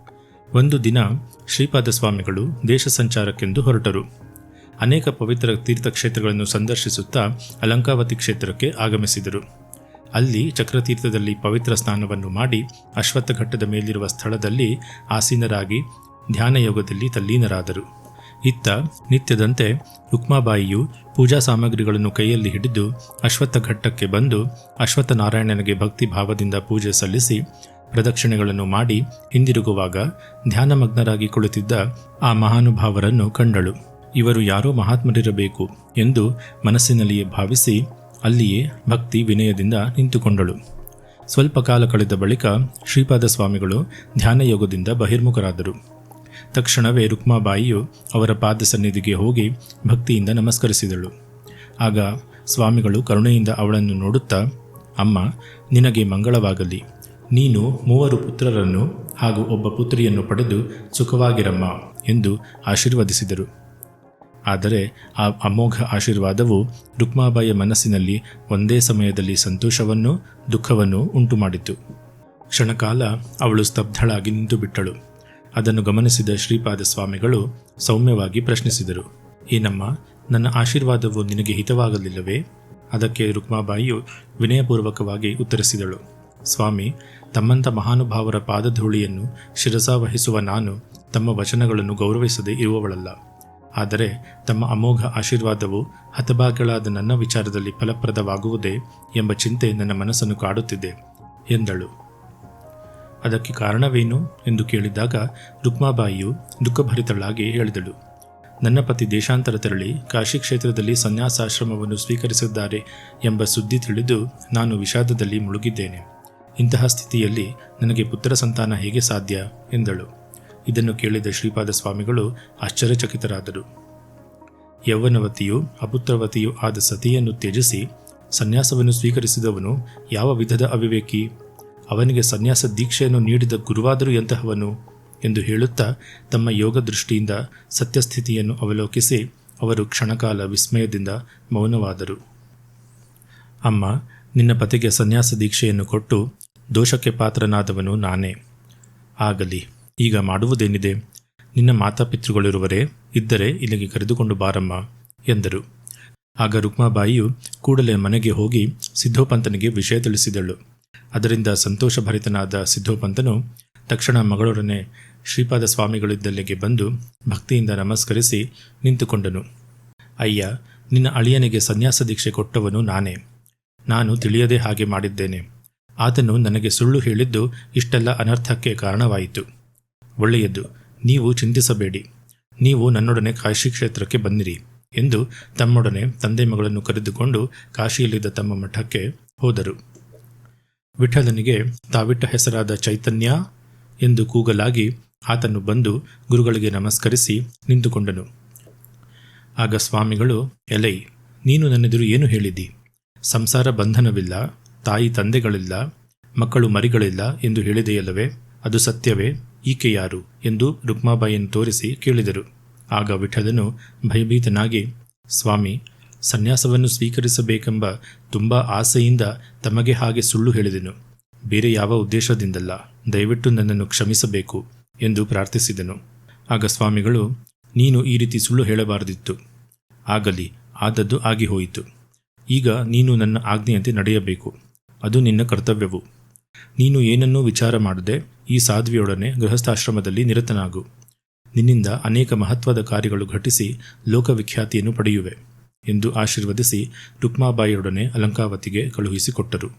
ಒಂದು ದಿನ ಶ್ರೀಪಾದ ಸ್ವಾಮಿಗಳು ದೇಶ ಸಂಚಾರಕ್ಕೆಂದು ಹೊರಟರು. ಅನೇಕ ಪವಿತ್ರ ತೀರ್ಥಕ್ಷೇತ್ರಗಳನ್ನು ಸಂದರ್ಶಿಸುತ್ತಾ ಅಲಂಕಾವತಿ ಕ್ಷೇತ್ರಕ್ಕೆ ಆಗಮಿಸಿದರು. ಅಲ್ಲಿ ಚಕ್ರತೀರ್ಥದಲ್ಲಿ ಪವಿತ್ರ ಸ್ನಾನವನ್ನು ಮಾಡಿ ಅಶ್ವತ್ಥಘಟ್ಟದ ಮೇಲಿರುವ ಸ್ಥಳದಲ್ಲಿ ಆಸೀನರಾಗಿ ಧ್ಯಾನಯೋಗದಲ್ಲಿ ತಲ್ಲೀನರಾದರು. ಇತ್ತ ನಿತ್ಯದಂತೆ ರುಕ್ಮಾಬಾಯಿಯು ಪೂಜಾ ಸಾಮಗ್ರಿಗಳನ್ನು ಕೈಯಲ್ಲಿ ಹಿಡಿದು ಅಶ್ವತ್ಥಘಟ್ಟಕ್ಕೆ ಬಂದು ಅಶ್ವತ್ಥನಾರಾಯಣನಿಗೆ ಭಕ್ತಿ ಭಾವದಿಂದ ಪೂಜೆ ಸಲ್ಲಿಸಿ ಪ್ರದಕ್ಷಿಣೆಗಳನ್ನು ಮಾಡಿ ಹಿಂದಿರುಗುವಾಗ ಧ್ಯಾನಮಗ್ನರಾಗಿ ಕುಳಿತಿದ್ದ ಆ ಮಹಾನುಭಾವರನ್ನು ಕಂಡಳು. ಇವರು ಯಾರೋ ಮಹಾತ್ಮರಿರಬೇಕು ಎಂದು ಮನಸ್ಸಿನಲ್ಲಿಯೇ ಭಾವಿಸಿ ಅಲ್ಲಿಯೇ ಭಕ್ತಿ ವಿನಯದಿಂದ ನಿಂತುಕೊಂಡಳು. ಸ್ವಲ್ಪ ಕಾಲ ಕಳೆದ ಬಳಿಕ ಶ್ರೀಪಾದ ಸ್ವಾಮಿಗಳು ಧ್ಯಾನಯೋಗದಿಂದ ಬಹಿರ್ಮುಖರಾದರು. ತಕ್ಷಣವೇ ರುಕ್ಮಾಬಾಯಿಯು ಅವರ ಪಾದ ಸನ್ನಿಧಿಗೆ ಹೋಗಿ ಭಕ್ತಿಯಿಂದ ನಮಸ್ಕರಿಸಿದಳು. ಆಗ ಸ್ವಾಮಿಗಳು ಕರುಣೆಯಿಂದ ಅವಳನ್ನು ನೋಡುತ್ತಾ, ಅಮ್ಮ, ನಿನಗೆ ಮಂಗಳವಾಗಲಿ. ನೀನು 3 ಪುತ್ರರನ್ನು ಹಾಗೂ ಒಬ್ಬ ಪುತ್ರಿಯನ್ನು ಪಡೆದು ಸುಖವಾಗಿರಮ್ಮ ಎಂದು ಆಶೀರ್ವದಿಸಿದರು. ಆದರೆ ಆ ಅಮೋಘ ಆಶೀರ್ವಾದವು ರುಕ್ಮಾಬಾಯಿಯ ಮನಸ್ಸಿನಲ್ಲಿ ಒಂದೇ ಸಮಯದಲ್ಲಿ ಸಂತೋಷವನ್ನೂ ದುಃಖವನ್ನೂ ಉಂಟುಮಾಡಿತು. ಕ್ಷಣಕಾಲ ಅವಳು ಸ್ತಬ್ಧಳಾಗಿ ನಿಂತುಬಿಟ್ಟಳು. ಅದನ್ನು ಗಮನಿಸಿದ ಶ್ರೀಪಾದ ಸ್ವಾಮಿಗಳು ಸೌಮ್ಯವಾಗಿ ಪ್ರಶ್ನಿಸಿದರು, ಏನಮ್ಮ, ನನ್ನ ಆಶೀರ್ವಾದವು ನಿನಗೆ ಹಿತವಾಗಲಿಲ್ಲವೇ? ಅದಕ್ಕೆ ರುಕ್ಮಾಬಾಯಿಯು ವಿನಯಪೂರ್ವಕವಾಗಿ ಉತ್ತರಿಸಿದಳು, ಸ್ವಾಮಿ, ತಮ್ಮಂಥ ಮಹಾನುಭಾವರ ಪಾದಧೂಳಿಯನ್ನು ಶಿರಸಾವಹಿಸುವ ನಾನು ತಮ್ಮ ವಚನಗಳನ್ನು ಗೌರವಿಸದೇ ಇರುವವಳಲ್ಲ. ಆದರೆ ತಮ್ಮ ಅಮೋಘ ಆಶೀರ್ವಾದವು ಹತಭಾಗ್ಯಳಾದ ನನ್ನ ವಿಚಾರದಲ್ಲಿ ಫಲಪ್ರದವಾಗುವುದೇ ಎಂಬ ಚಿಂತೆ ನನ್ನ ಮನಸ್ಸನ್ನು ಕಾಡುತ್ತಿದೆ ಎಂದಳು. ಅದಕ್ಕೆ ಕಾರಣವೇನು ಎಂದು ಕೇಳಿದಾಗ ರುಕ್ಮಾಬಾಯಿಯು ದುಃಖಭರಿತಳಾಗಿ ಹೇಳಿದಳು, ನನ್ನ ಪತಿ ದೇಶಾಂತರ ತೆರಳಿ ಕಾಶಿ ಕ್ಷೇತ್ರದಲ್ಲಿ ಸನ್ಯಾಸಾಶ್ರಮವನ್ನು ಸ್ವೀಕರಿಸಿದ್ದಾರೆ ಎಂಬ ಸುದ್ದಿ ತಿಳಿದು ನಾನು ವಿಷಾದದಲ್ಲಿ ಮುಳುಗಿದ್ದೇನೆ. ಇಂತಹ ಸ್ಥಿತಿಯಲ್ಲಿ ನನಗೆ ಪುತ್ರ ಸಂತಾನ ಹೇಗೆ ಸಾಧ್ಯ ಎಂದಳು. ಇದನ್ನು ಕೇಳಿದ ಶ್ರೀಪಾದ ಸ್ವಾಮಿಗಳು ಆಶ್ಚರ್ಯಚಕಿತರಾದರು. ಯೌವನವತಿಯೂ ಅಪುತ್ರವತಿಯೂ ಆದ ಸತಿಯನ್ನು ತ್ಯಜಿಸಿ ಸನ್ಯಾಸವನ್ನು ಸ್ವೀಕರಿಸಿದವನು ಯಾವ ವಿಧದ ಅವಿವೇಕಿ? ಅವನಿಗೆ ಸನ್ಯಾಸ ದೀಕ್ಷೆಯನ್ನು ನೀಡಿದ ಗುರುವಾದರೂ ಎಂತಹವನು ಎಂದು ಹೇಳುತ್ತಾ ತಮ್ಮ ಯೋಗ ದೃಷ್ಟಿಯಿಂದ ಸತ್ಯಸ್ಥಿತಿಯನ್ನು ಅವಲೋಕಿಸಿ ಅವರು ಕ್ಷಣಕಾಲ ವಿಸ್ಮಯದಿಂದ ಮೌನವಾದರು. ಅಮ್ಮ, ನಿನ್ನ ಪತಿಗೆ ಸನ್ಯಾಸ ದೀಕ್ಷೆಯನ್ನು ಕೊಟ್ಟು ದೋಷಕ್ಕೆ ಪಾತ್ರನಾದವನು ನಾನೇ. ಆಗಲಿ, ಈಗ ಮಾಡುವುದೇನಿದೆ? ನಿನ್ನ ಮಾತಾಪಿತೃಗಳಿರುವರೇ, ಇದ್ದರೆ ಇಲ್ಲಿಗೆ ಕರೆದುಕೊಂಡು ಬಾರಮ್ಮ ಎಂದರು. ಆಗ ರುಕ್ಮಾಬಾಯಿಯು ಕೂಡಲೇ ಮನೆಗೆ ಹೋಗಿ ಸಿದ್ಧೋಪಂತನಿಗೆ ವಿಷಯ ತಿಳಿಸಿದಳು. ಅದರಿಂದ ಸಂತೋಷಭರಿತನಾದ ಸಿದ್ಧೋಪಂತನು ತಕ್ಷಣ ಮಗಳೊಡನೆ ಶ್ರೀಪಾದ ಸ್ವಾಮಿಗಳಿದ್ದಲ್ಲಿಗೆ ಬಂದು ಭಕ್ತಿಯಿಂದ ನಮಸ್ಕರಿಸಿ ನಿಂತುಕೊಂಡನು. ಅಯ್ಯ, ನಿನ್ನ ಅಳಿಯನಿಗೆ ಸನ್ಯಾಸ ದೀಕ್ಷೆ ಕೊಟ್ಟವನು ನಾನೇ. ನಾನು ತಿಳಿಯದೆ ಹಾಗೆ ಮಾಡಿದ್ದೇನೆ. ಆತನು ನನಗೆ ಸುಳ್ಳು ಹೇಳಿದ್ದು ಇಷ್ಟೆಲ್ಲ ಅನರ್ಥಕ್ಕೆ ಕಾರಣವಾಯಿತು. ಒಳ್ಳೆಯದು, ನೀವು ಚಿಂತಿಸಬೇಡಿ. ನೀವು ನನ್ನೊಡನೆ ಕಾಶಿ ಕ್ಷೇತ್ರಕ್ಕೆ ಬನ್ನಿರಿ ಎಂದು ತಮ್ಮೊಡನೆ ತಂದೆ ಮಗಳನ್ನು ಕರೆದುಕೊಂಡು ಕಾಶಿಯಲ್ಲಿದ್ದ ತಮ್ಮ ಮಠಕ್ಕೆ ಹೋದರು. ವಿಠಲನಿಗೆ ತಾವಿಟ್ಟ ಹೆಸರಾದ ಚೈತನ್ಯ ಎಂದು ಕೂಗಲಾಗಿ ಆತನು ಬಂದು ಗುರುಗಳಿಗೆ ನಮಸ್ಕರಿಸಿ ನಿಂತುಕೊಂಡನು. ಆಗ ಸ್ವಾಮಿಗಳು, ಎಲೈ, ನೀನು ನನ್ನೆದುರು ಏನು ಹೇಳಿದಿ? ಸಂಸಾರ ಬಂಧನವಿಲ್ಲ, ತಾಯಿ ತಂದೆಗಳಿಲ್ಲ, ಮಕ್ಕಳು ಮರಿಗಳಿಲ್ಲ ಎಂದು ಹೇಳಿದೆಯಲ್ಲವೇ? ಅದು ಸತ್ಯವೇ? ಈಕೆ ಯಾರು ಎಂದು ರುಕ್ಮಾಬಾಯಿಯನ್ನು ತೋರಿಸಿ ಕೇಳಿದರು. ಆಗ ವಿಠಲನು ಭಯಭೀತನಾಗಿ, ಸ್ವಾಮಿ, ಸನ್ಯಾಸವನ್ನು ಸ್ವೀಕರಿಸಬೇಕೆಂಬ ತುಂಬ ಆಸೆಯಿಂದ ತಮಗೆ ಹಾಗೆ ಸುಳ್ಳು ಹೇಳಿದೆನು. ಬೇರೆ ಯಾವ ಉದ್ದೇಶದಿಂದಲ್ಲ. ದಯವಿಟ್ಟು ನನ್ನನ್ನು ಕ್ಷಮಿಸಬೇಕು ಎಂದು ಪ್ರಾರ್ಥಿಸಿದನು. ಆಗ ಸ್ವಾಮಿಗಳು, ನೀನು ಈ ರೀತಿ ಸುಳ್ಳು ಹೇಳಬಾರದಿತ್ತು. ಆಗಲಿ, ಆದದ್ದು ಆಗಿ ಹೋಯಿತು. ಈಗ ನೀನು ನನ್ನ ಆಜ್ಞೆಯಂತೆ ನಡೆಯಬೇಕು. ಅದು ನಿನ್ನ ಕರ್ತವ್ಯವು. ನೀನು ಏನನ್ನೂ ವಿಚಾರ ಮಾಡದೆ ಈ ಸಾಧ್ವಿಯೊಡನೆ ಗೃಹಸ್ಥಾಶ್ರಮದಲ್ಲಿ ನಿರತನಾಗು. ನಿನ್ನಿಂದ ಅನೇಕ ಮಹತ್ವದ ಕಾರ್ಯಗಳು ಘಟಿಸಿ ಲೋಕವಿಖ್ಯಾತಿಯನ್ನು ಪಡೆಯುವೆ ಎಂದು ಆಶೀರ್ವದಿಸಿ ರುಕ್ಮಾಬಾಯಿಯೊಡನೆ ಅಲಂಕಾವತಿಗೆ ಕಳುಹಿಸಿಕೊಟ್ಟರು.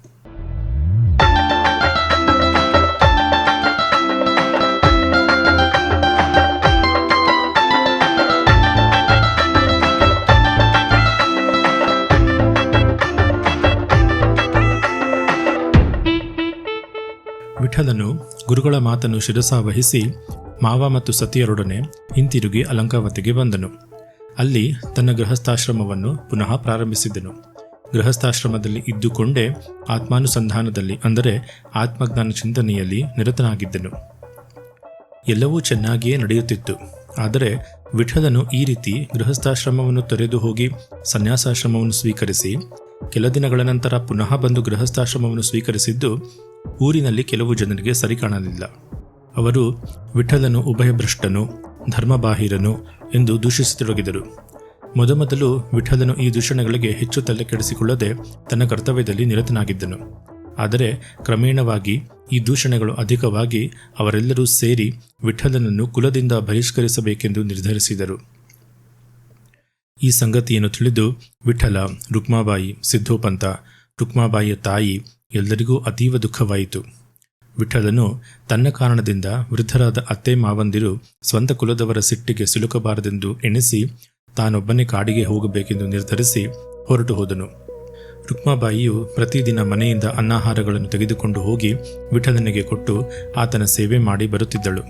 ವಿಠಲನು ಗುರುಗಳ ಮಾತನ್ನು ಶಿರಸಾವಹಿಸಿ ಮಾವ ಮತ್ತು ಸತಿಯರೊಡನೆ ಹಿಂತಿರುಗಿ ಅಲಂಕಾವತಿಗೆ ಬಂದನು. ಅಲ್ಲಿ ತನ್ನ ಗೃಹಸ್ಥಾಶ್ರಮವನ್ನು ಪುನಃ ಪ್ರಾರಂಭಿಸಿದನು. ಗೃಹಸ್ಥಾಶ್ರಮದಲ್ಲಿ ಇದ್ದುಕೊಂಡೇ ಆತ್ಮಾನುಸಂಧಾನದಲ್ಲಿ, ಅಂದರೆ ಆತ್ಮಜ್ಞಾನ ಚಿಂತನೆಯಲ್ಲಿ ನಿರತನಾಗಿದ್ದನು. ಎಲ್ಲವೂ ಚೆನ್ನಾಗಿಯೇ ನಡೆಯುತ್ತಿತ್ತು. ಆದರೆ ವಿಠಲನು ಈ ರೀತಿ ಗೃಹಸ್ಥಾಶ್ರಮವನ್ನು ತೊರೆದು ಹೋಗಿ ಸನ್ಯಾಸಾಶ್ರಮವನ್ನು ಸ್ವೀಕರಿಸಿ ಕೆಲ ದಿನಗಳ ನಂತರ ಪುನಃ ಬಂದು ಗೃಹಸ್ಥಾಶ್ರಮವನ್ನು ಸ್ವೀಕರಿಸಿದ್ದು ಊರಿನಲ್ಲಿ ಕೆಲವು ಜನರಿಗೆ ಸರಿ ಕಾಣಲಿಲ್ಲ. ಅವರು ವಿಠಲನು ಉಭಯಭ್ರಷ್ಟನು, ಧರ್ಮಬಾಹಿರನು ಎಂದು ದೂಷಿಸತೊಡಗಿದರು. ಮೊದಮೊದಲು ವಿಠಲನು ಈ ದೂಷಣೆಗಳಿಗೆ ಹೆಚ್ಚು ತಲೆ ಕೆಡಿಸಿಕೊಳ್ಳದೆ ತನ್ನ ಕರ್ತವ್ಯದಲ್ಲಿ ನಿರತನಾಗಿದ್ದನು. ಆದರೆ ಕ್ರಮೇಣವಾಗಿ ಈ ದೂಷಣೆಗಳು ಅಧಿಕವಾಗಿ ಅವರೆಲ್ಲರೂ ಸೇರಿ ವಿಠಲನನ್ನು ಕುಲದಿಂದ ಬಹಿಷ್ಕರಿಸಬೇಕೆಂದು ನಿರ್ಧರಿಸಿದರು. ಈ ಸಂಗತಿಯನ್ನು ತಿಳಿದು ವಿಠಲ, ರುಕ್ಮಾಬಾಯಿ, ಸಿದ್ಧೋಪಂತ, ರುಕ್ಮಾಬಾಯಿಯ ತಾಯಿ ಎಲ್ಲರಿಗೂ ಅತೀವ ದುಃಖವಾಯಿತು. ವಿಠಲನು ತನ್ನ ಕಾರಣದಿಂದ ವೃದ್ಧರಾದ ಅತ್ತೆ ಮಾವಂದಿರು ಸ್ವಂತ ಕುಲದವರ ಸಿಟ್ಟಿಗೆ ಸಿಲುಕಬಾರದೆಂದು ಎಣಿಸಿ ತಾನೊಬ್ಬನೇ ಕಾಡಿಗೆ ಹೋಗಬೇಕೆಂದು ನಿರ್ಧರಿಸಿ ಹೊರಟು ಹೋದನು. ರುಕ್ಮಾಬಾಯಿಯು ಪ್ರತಿದಿನ ಮನೆಯಿಂದ ಅನ್ನಾಹಾರಗಳನ್ನು ತೆಗೆದುಕೊಂಡು ಹೋಗಿ ವಿಠಲನಿಗೆ ಕೊಟ್ಟು ಆತನ ಸೇವೆ ಮಾಡಿ ಬರುತ್ತಿದ್ದಳು.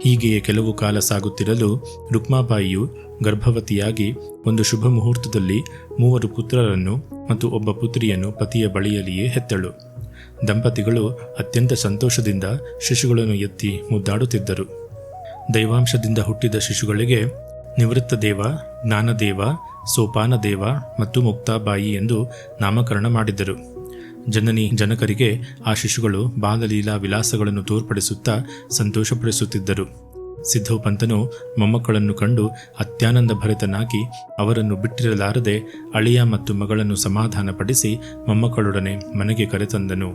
ಹೀಗೆಯೇ ಕೆಲವು ಕಾಲ ಸಾಗುತ್ತಿರಲು ರುಕ್ಮಾಬಾಯಿಯು ಗರ್ಭವತಿಯಾಗಿ ಒಂದು ಶುಭ ಮುಹೂರ್ತದಲ್ಲಿ 3 ಪುತ್ರರನ್ನು ಮತ್ತು ಒಬ್ಬ ಪುತ್ರಿಯನ್ನು ಪತಿಯ ಬಳಿಯಲ್ಲಿಯೇ ಹೆತ್ತಳು. ದಂಪತಿಗಳು ಅತ್ಯಂತ ಸಂತೋಷದಿಂದ ಶಿಶುಗಳನ್ನು ಎತ್ತಿ ಮುದ್ದಾಡುತ್ತಿದ್ದರು. ದೈವಾಂಶದಿಂದ ಹುಟ್ಟಿದ ಶಿಶುಗಳಿಗೆ ನಿವೃತ್ತದೇವ, ಜ್ಞಾನದೇವ, ಸೋಪಾನದೇವ ಮತ್ತು ಮುಕ್ತಾಬಾಯಿ ಎಂದು ನಾಮಕರಣ ಮಾಡಿದ್ದರು. ಜನನಿ ಜನಕರಿಗೆ ಆ ಶಿಶುಗಳು ಬಾಲಲೀಲಾ ವಿಲಾಸಗಳನ್ನು ತೋರ್ಪಡಿಸುತ್ತಾ ಸಂತೋಷಪಡಿಸುತ್ತಿದ್ದರು. ಸಿದ್ಧೋಪಂತನು ಮೊಮ್ಮಕ್ಕಳನ್ನು ಕಂಡು ಅತ್ಯಾನಂದ ಭರಿತನಾಗಿ ಅವರನ್ನು ಬಿಟ್ಟಿರಲಾರದೆ ಅಳಿಯ ಮತ್ತು ಮಗಳನ್ನು ಸಮಾಧಾನಪಡಿಸಿ ಮೊಮ್ಮಕ್ಕಳೊಡನೆ ಮನೆಗೆ ಕರೆತಂದನು.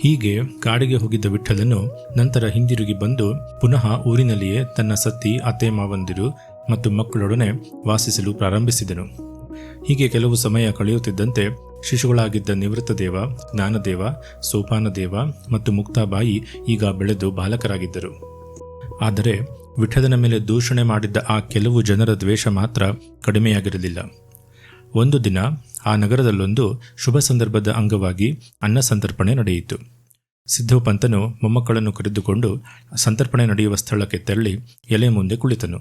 ಹೀಗೆ ಕಾಡಿಗೆ ಹೋಗಿದ್ದ ವಿಠಲನು ನಂತರ ಹಿಂದಿರುಗಿ ಬಂದು ಪುನಃ ಊರಿನಲ್ಲಿಯೇ ತನ್ನ ಸತಿ, ಅತ್ತೆ ಮಾವಂದಿರು ಮತ್ತು ಮಕ್ಕಳೊಡನೆ ವಾಸಿಸಲು ಪ್ರಾರಂಭಿಸಿದನು. ಹೀಗೆ ಕೆಲವು ಸಮಯ ಕಳೆಯುತ್ತಿದ್ದಂತೆ ಶಿಶುಗಳಾಗಿದ್ದ ನಿವೃತ್ತದೇವ, ಜ್ಞಾನದೇವ, ಸೋಪಾನದೇವ ಮತ್ತು ಮುಕ್ತಾಬಾಯಿ ಈಗ ಬೆಳೆದು ಬಾಲಕರಾಗಿದ್ದರು. ಆದರೆ ವಿಠಲನ ಮೇಲೆ ದೂಷಣೆ ಮಾಡಿದ್ದ ಆ ಕೆಲವು ಜನರ ದ್ವೇಷ ಮಾತ್ರ ಕಡಿಮೆಯಾಗಿರಲಿಲ್ಲ. ಒಂದು ದಿನ ಆ ನಗರದಲ್ಲೊಂದು ಶುಭ ಸಂದರ್ಭದ ಅಂಗವಾಗಿ ಅನ್ನ ಸಂತರ್ಪಣೆ ನಡೆಯಿತು. ಸಿದ್ಧೋಪಂತನು ಮೊಮ್ಮಕ್ಕಳನ್ನು ಕರೆದುಕೊಂಡು ಸಂತರ್ಪಣೆ ನಡೆಯುವ ಸ್ಥಳಕ್ಕೆ ತೆರಳಿ ಎಲೆ ಮುಂದೆ ಕುಳಿತನು.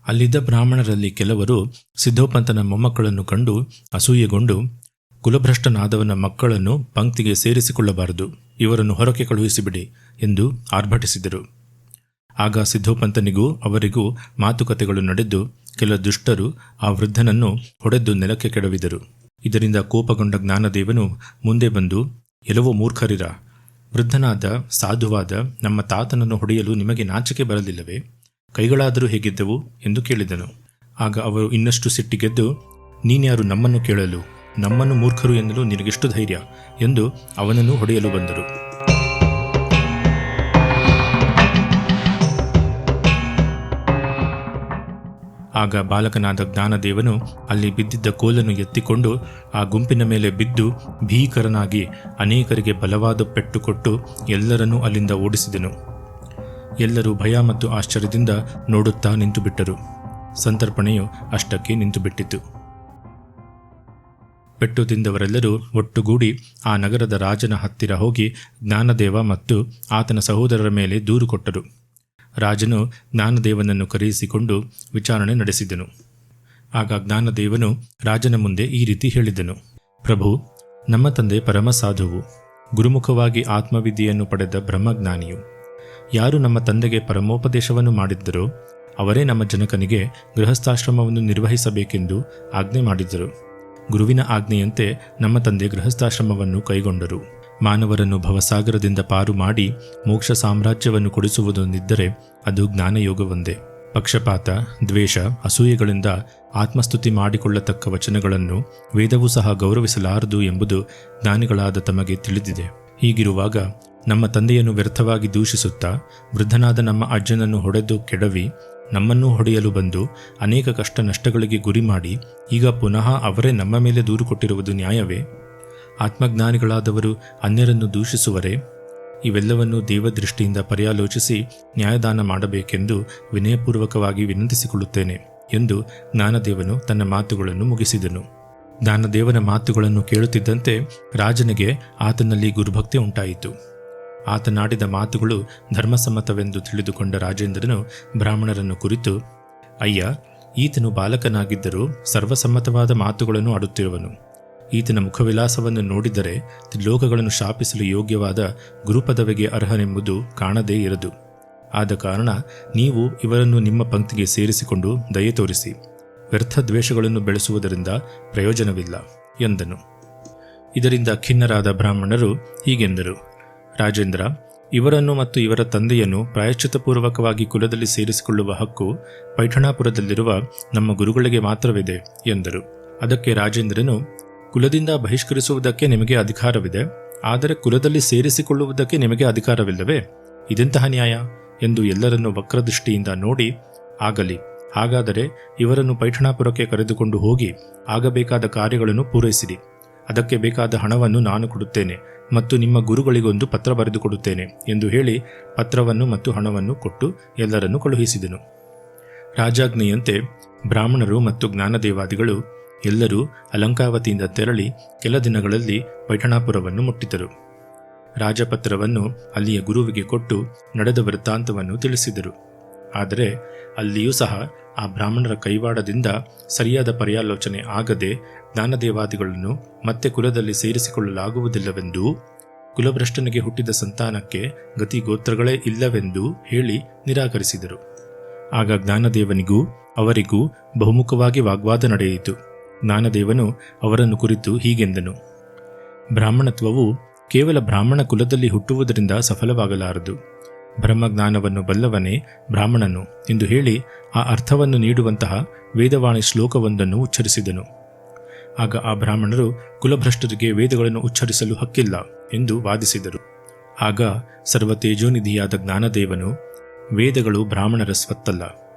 ಅಲ್ಲಿದ್ದ ಬ್ರಾಹ್ಮಣರಲ್ಲಿ ಕೆಲವರು ಸಿದ್ಧೋಪಂತನ ಮೊಮ್ಮಕ್ಕಳನ್ನು ಕಂಡು ಅಸೂಯೆಗೊಂಡು, ಕುಲಭ್ರಷ್ಟನಾದವನ ಮಕ್ಕಳನ್ನು ಪಂಕ್ತಿಗೆ ಸೇರಿಸಿಕೊಳ್ಳಬಾರದು, ಇವರನ್ನು ಹೊರಕ್ಕೆ ಕಳುಹಿಸಿಬಿಡಿ ಎಂದು ಆರ್ಭಟಿಸಿದರು. ಆಗ ಸಿದ್ಧೋಪಂತನಿಗೂ ಅವರಿಗೂ ಮಾತುಕತೆಗಳು ನಡೆದು ಕೆಲ ದುಷ್ಟರು ಆ ವೃದ್ಧನನ್ನು ಹೊಡೆದು ನೆಲಕ್ಕೆ ಕೆಡವಿದರು. ಇದರಿಂದ ಕೋಪಗೊಂಡ ಜ್ಞಾನದೇವನು ಮುಂದೆ ಬಂದು, ಎಲ್ಲವೋ ಮೂರ್ಖರಿರ, ವೃದ್ಧನಾದ ಸಾಧುವಾದ ನಮ್ಮ ತಾತನನ್ನು ಹೊಡೆಯಲು ನಿಮಗೆ ನಾಚಿಕೆ ಬರಲಿಲ್ಲವೇ? ಕೈಗಳಾದರೂ ಹೇಗಿದ್ದವು ಎಂದು ಕೇಳಿದನು. ಆಗ ಅವರು ಇನ್ನಷ್ಟು ಸಿಟ್ಟಿಗೆದ್ದು, ನೀನ್ಯಾರು ನಮ್ಮನ್ನು ಕೇಳಲು? ನಮ್ಮನ್ನು ಮೂರ್ಖರು ಎನ್ನಲು ನಿನಗೆಷ್ಟು ಧೈರ್ಯ ಎಂದು ಅವನನ್ನು ಹೊಡೆಯಲು ಬಂದರು. ಆಗ ಬಾಲಕನಾದ ಜ್ಞಾನದೇವನು ಅಲ್ಲಿ ಬಿದ್ದಿದ್ದ ಕೋಲನ್ನು ಎತ್ತಿಕೊಂಡು ಆ ಗುಂಪಿನ ಮೇಲೆ ಬಿದ್ದು ಭೀಕರನಾಗಿ ಅನೇಕರಿಗೆ ಬಲವಾದ ಪೆಟ್ಟು ಕೊಟ್ಟು ಎಲ್ಲರನ್ನೂ ಅಲ್ಲಿಂದ ಓಡಿಸಿದನು. ಎಲ್ಲರೂ ಭಯ ಮತ್ತು ಆಶ್ಚರ್ಯದಿಂದ ನೋಡುತ್ತಾ ನಿಂತುಬಿಟ್ಟರು. ಸಂತರ್ಪಣೆಯು ಅಷ್ಟಕ್ಕೆ ನಿಂತುಬಿಟ್ಟಿತು. ಪೆಟ್ಟು ತಿಂದವರೆಲ್ಲರೂ ಒಟ್ಟುಗೂಡಿ ಆ ನಗರದ ರಾಜನ ಹತ್ತಿರ ಹೋಗಿ ಜ್ಞಾನದೇವ ಮತ್ತು ಆತನ ಸಹೋದರರ ಮೇಲೆ ದೂರು ಕೊಟ್ಟರು. ರಾಜನು ಜ್ಞಾನದೇವನನ್ನು ಕರೆಯಿಸಿಕೊಂಡು ವಿಚಾರಣೆ ನಡೆಸಿದನು. ಆಗ ಜ್ಞಾನದೇವನು ರಾಜನ ಮುಂದೆ ಈ ರೀತಿ ಹೇಳಿದನು: ಪ್ರಭು, ನಮ್ಮ ತಂದೆ ಪರಮಸಾಧುವು, ಗುರುಮುಖವಾಗಿ ಆತ್ಮವಿದ್ಯೆಯನ್ನು ಪಡೆದ ಬ್ರಹ್ಮಜ್ಞಾನಿಯು. ಯಾರು ನಮ್ಮ ತಂದೆಗೆ ಪರಮೋಪದೇಶವನ್ನು ಮಾಡಿದ್ದರೋ ಅವರೇ ನಮ್ಮ ಜನಕನಿಗೆ ಗೃಹಸ್ಥಾಶ್ರಮವನ್ನು ನಿರ್ವಹಿಸಬೇಕೆಂದು ಆಜ್ಞೆ ಮಾಡಿದ್ದರು. ಗುರುವಿನ ಆಜ್ಞೆಯಂತೆ ನಮ್ಮ ತಂದೆ ಗೃಹಸ್ಥಾಶ್ರಮವನ್ನು ಕೈಗೊಂಡರು. ಮಾನವರನ್ನು ಭವಸಾಗರದಿಂದ ಪಾರು ಮಾಡಿ ಮೋಕ್ಷ ಸಾಮ್ರಾಜ್ಯವನ್ನು ಕೊಡಿಸುವುದೊಂದಿದ್ದರೆ ಅದು ಜ್ಞಾನಯೋಗವೊಂದೇ. ಪಕ್ಷಪಾತ, ದ್ವೇಷ, ಅಸೂಯೆಗಳಿಂದ ಆತ್ಮಸ್ತುತಿ ಮಾಡಿಕೊಳ್ಳತಕ್ಕ ವಚನಗಳನ್ನು ವೇದವೂ ಸಹ ಗೌರವಿಸಲಾರದು ಎಂಬುದು ಜ್ಞಾನಿಗಳಾದ ತಮಗೆ ತಿಳಿದಿದೆ. ಹೀಗಿರುವಾಗ ನಮ್ಮ ತಂದೆಯನ್ನು ವ್ಯರ್ಥವಾಗಿ ದೂಷಿಸುತ್ತಾ ವೃದ್ಧನಾದ ನಮ್ಮ ಅಜ್ಜನನ್ನು ಹೊಡೆದು ಕೆಡವಿ ನಮ್ಮನ್ನೂ ಹೊಡೆಯಲು ಬಂದು ಅನೇಕ ಕಷ್ಟ ನಷ್ಟಗಳಿಗೆ ಗುರಿ ಮಾಡಿ ಈಗ ಪುನಃ ಅವರೇ ನಮ್ಮ ಮೇಲೆ ದೂರು ಕೊಟ್ಟಿರುವುದು ನ್ಯಾಯವೇ? ಆತ್ಮಜ್ಞಾನಿಗಳಾದವರು ಅನ್ಯರನ್ನು ದೂಷಿಸುವರೇ? ಇವೆಲ್ಲವನ್ನೂ ದೇವದೃಷ್ಟಿಯಿಂದ ಪರ್ಯಾಲೋಚಿಸಿ ನ್ಯಾಯದಾನ ಮಾಡಬೇಕೆಂದು ವಿನಯಪೂರ್ವಕವಾಗಿ ವಿನಂತಿಸಿಕೊಳ್ಳುತ್ತೇನೆ ಎಂದು ಜ್ಞಾನದೇವನು ತನ್ನ ಮಾತುಗಳನ್ನು ಮುಗಿಸಿದನು. ಜ್ಞಾನದೇವನ ಮಾತುಗಳನ್ನು ಕೇಳುತ್ತಿದ್ದಂತೆ ರಾಜನಿಗೆ ಆತನಲ್ಲಿ ಗುರುಭಕ್ತಿ ಉಂಟಾಯಿತು. ಆತನಾಡಿದ ಮಾತುಗಳು ಧರ್ಮಸಮ್ಮತವೆಂದು ತಿಳಿದುಕೊಂಡ ರಾಜೇಂದ್ರನು ಬ್ರಾಹ್ಮಣರನ್ನು ಕುರಿತು, ಅಯ್ಯ, ಈತನು ಬಾಲಕನಾಗಿದ್ದರೂ ಸರ್ವಸಮ್ಮತವಾದ ಮಾತುಗಳನ್ನು ಆಡುತ್ತಿರುವನು. ಈತನ ಮುಖವಿಲಾಸವನ್ನು ನೋಡಿದರೆ ತ್ರಿಲೋಕಗಳನ್ನು ಶಾಪಿಸಲು ಯೋಗ್ಯವಾದ ಗುರುಪದವಿಗೆ ಅರ್ಹನೆಂಬುದು ಕಾಣದೇ ಇರದು. ಆದ ಕಾರಣ ನೀವು ಇವರನ್ನು ನಿಮ್ಮ ಪಂಕ್ತಿಗೆ ಸೇರಿಸಿಕೊಂಡು ದಯೆ ತೋರಿಸಿ. ವ್ಯರ್ಥ ದ್ವೇಷಗಳನ್ನು ಬೆಳೆಸುವುದರಿಂದ ಪ್ರಯೋಜನವಿಲ್ಲ ಎಂದನು. ಇದರಿಂದ ಖಿನ್ನರಾದ ಬ್ರಾಹ್ಮಣರು ಹೀಗೆಂದರು, ರಾಜೇಂದ್ರ, ಇವರನ್ನು ಮತ್ತು ಇವರ ತಂದೆಯನ್ನು ಪ್ರಾಯಶ್ಚಿತ್ತಪೂರ್ವಕವಾಗಿ ಕುಲದಲ್ಲಿ ಸೇರಿಸಿಕೊಳ್ಳುವ ಹಕ್ಕು ಪೈಠಣಾಪುರದಲ್ಲಿರುವ ನಮ್ಮ ಗುರುಗಳಿಗೆ ಮಾತ್ರವಿದೆ ಎಂದರು. ಅದಕ್ಕೆ ರಾಜೇಂದ್ರನು, ಕುಲದಿಂದ ಬಹಿಷ್ಕರಿಸುವುದಕ್ಕೆ ನಿಮಗೆ ಅಧಿಕಾರವಿದೆ, ಆದರೆ ಕುಲದಲ್ಲಿ ಸೇರಿಸಿಕೊಳ್ಳುವುದಕ್ಕೆ ನಿಮಗೆ ಅಧಿಕಾರವಿಲ್ಲವೇ? ಇದೆಂತಹ ನ್ಯಾಯ ಎಂದು ಎಲ್ಲರನ್ನು ವಕ್ರದೃಷ್ಟಿಯಿಂದ ನೋಡಿ, ಆಗಲಿ, ಹಾಗಾದರೆ ಇವರನ್ನು ಪೈಠಣಾಪುರಕ್ಕೆ ಕರೆದುಕೊಂಡು ಹೋಗಿ ಆಗಬೇಕಾದ ಕಾರ್ಯಗಳನ್ನು ಪೂರೈಸಿರಿ. ಅದಕ್ಕೆ ಬೇಕಾದ ಹಣವನ್ನು ನಾನು ಕೊಡುತ್ತೇನೆ ಮತ್ತು ನಿಮ್ಮ ಗುರುಗಳಿಗೊಂದು ಪತ್ರ ಬರೆದುಕೊಡುತ್ತೇನೆ ಎಂದು ಹೇಳಿ ಪತ್ರವನ್ನು ಮತ್ತು ಹಣವನ್ನು ಕೊಟ್ಟು ಎಲ್ಲರನ್ನು ಕಳುಹಿಸಿದನು. ರಾಜಾಜ್ಞೆಯಂತೆ ಬ್ರಾಹ್ಮಣರು ಮತ್ತು ಜ್ಞಾನದೇವಾದಿಗಳು ಎಲ್ಲರೂ ಅಲಂಕಾವತಿಯಿಂದ ತೆರಳಿ ಕೆಲ ದಿನಗಳಲ್ಲಿ ಪೈಠಣಾಪುರವನ್ನು ಮುಟ್ಟಿದರು. ರಾಜಪತ್ರವನ್ನು ಅಲ್ಲಿಯ ಗುರುವಿಗೆ ಕೊಟ್ಟು ನಡೆದ ವೃತ್ತಾಂತವನ್ನು ತಿಳಿಸಿದರು. ಆದರೆ ಅಲ್ಲಿಯೂ ಸಹ ಆ ಬ್ರಾಹ್ಮಣರ ಕೈವಾಡದಿಂದ ಸರಿಯಾದ ಪರ್ಯಾಲೋಚನೆ ಆಗದೆ ಜ್ಞಾನದೇವಾದಿಗಳನ್ನು ಮತ್ತೆ ಕುಲದಲ್ಲಿ ಸೇರಿಸಿಕೊಳ್ಳಲಾಗುವುದಿಲ್ಲವೆಂದೂ ಕುಲಭ್ರಷ್ಟನಿಗೆ ಹುಟ್ಟಿದ ಸಂತಾನಕ್ಕೆ ಗತಿಗೋತ್ರಗಳೇ ಇಲ್ಲವೆಂದೂ ಹೇಳಿ ನಿರಾಕರಿಸಿದರು. ಆಗ ಜ್ಞಾನದೇವನಿಗೂ ಅವರಿಗೂ ಬಹುಮುಖವಾಗಿ ವಾಗ್ವಾದ ನಡೆಯಿತು. ಜ್ಞಾನದೇವನು ಅವರನ್ನು ಕುರಿತು ಹೀಗೆಂದನು, ಬ್ರಾಹ್ಮಣತ್ವವು ಕೇವಲ ಬ್ರಾಹ್ಮಣ ಕುಲದಲ್ಲಿ ಹುಟ್ಟುವುದರಿಂದ ಸಫಲವಾಗಲಾರದು. ಬ್ರಹ್ಮಜ್ಞಾನವನ್ನು ಬಲ್ಲವನೇ ಬ್ರಾಹ್ಮಣನು ಎಂದು ಹೇಳಿ ಆ ಅರ್ಥವನ್ನು ನೀಡುವಂತಹ ವೇದವಾಣಿ ಶ್ಲೋಕವೊಂದನ್ನು ಉಚ್ಚರಿಸಿದನು. ಆಗ ಆ ಬ್ರಾಹ್ಮಣರು ಕುಲಭ್ರಷ್ಟರಿಗೆ ವೇದಗಳನ್ನು ಉಚ್ಚರಿಸಲು ಹಕ್ಕಿಲ್ಲ ಎಂದು ವಾದಿಸಿದರು. ಆಗ ಸರ್ವತೇಜೋನಿಧಿಯಾದ ಜ್ಞಾನದೇವನು, ವೇದಗಳು ಬ್ರಾಹ್ಮಣರ ಸ್ವತ್ತಲ್ಲ,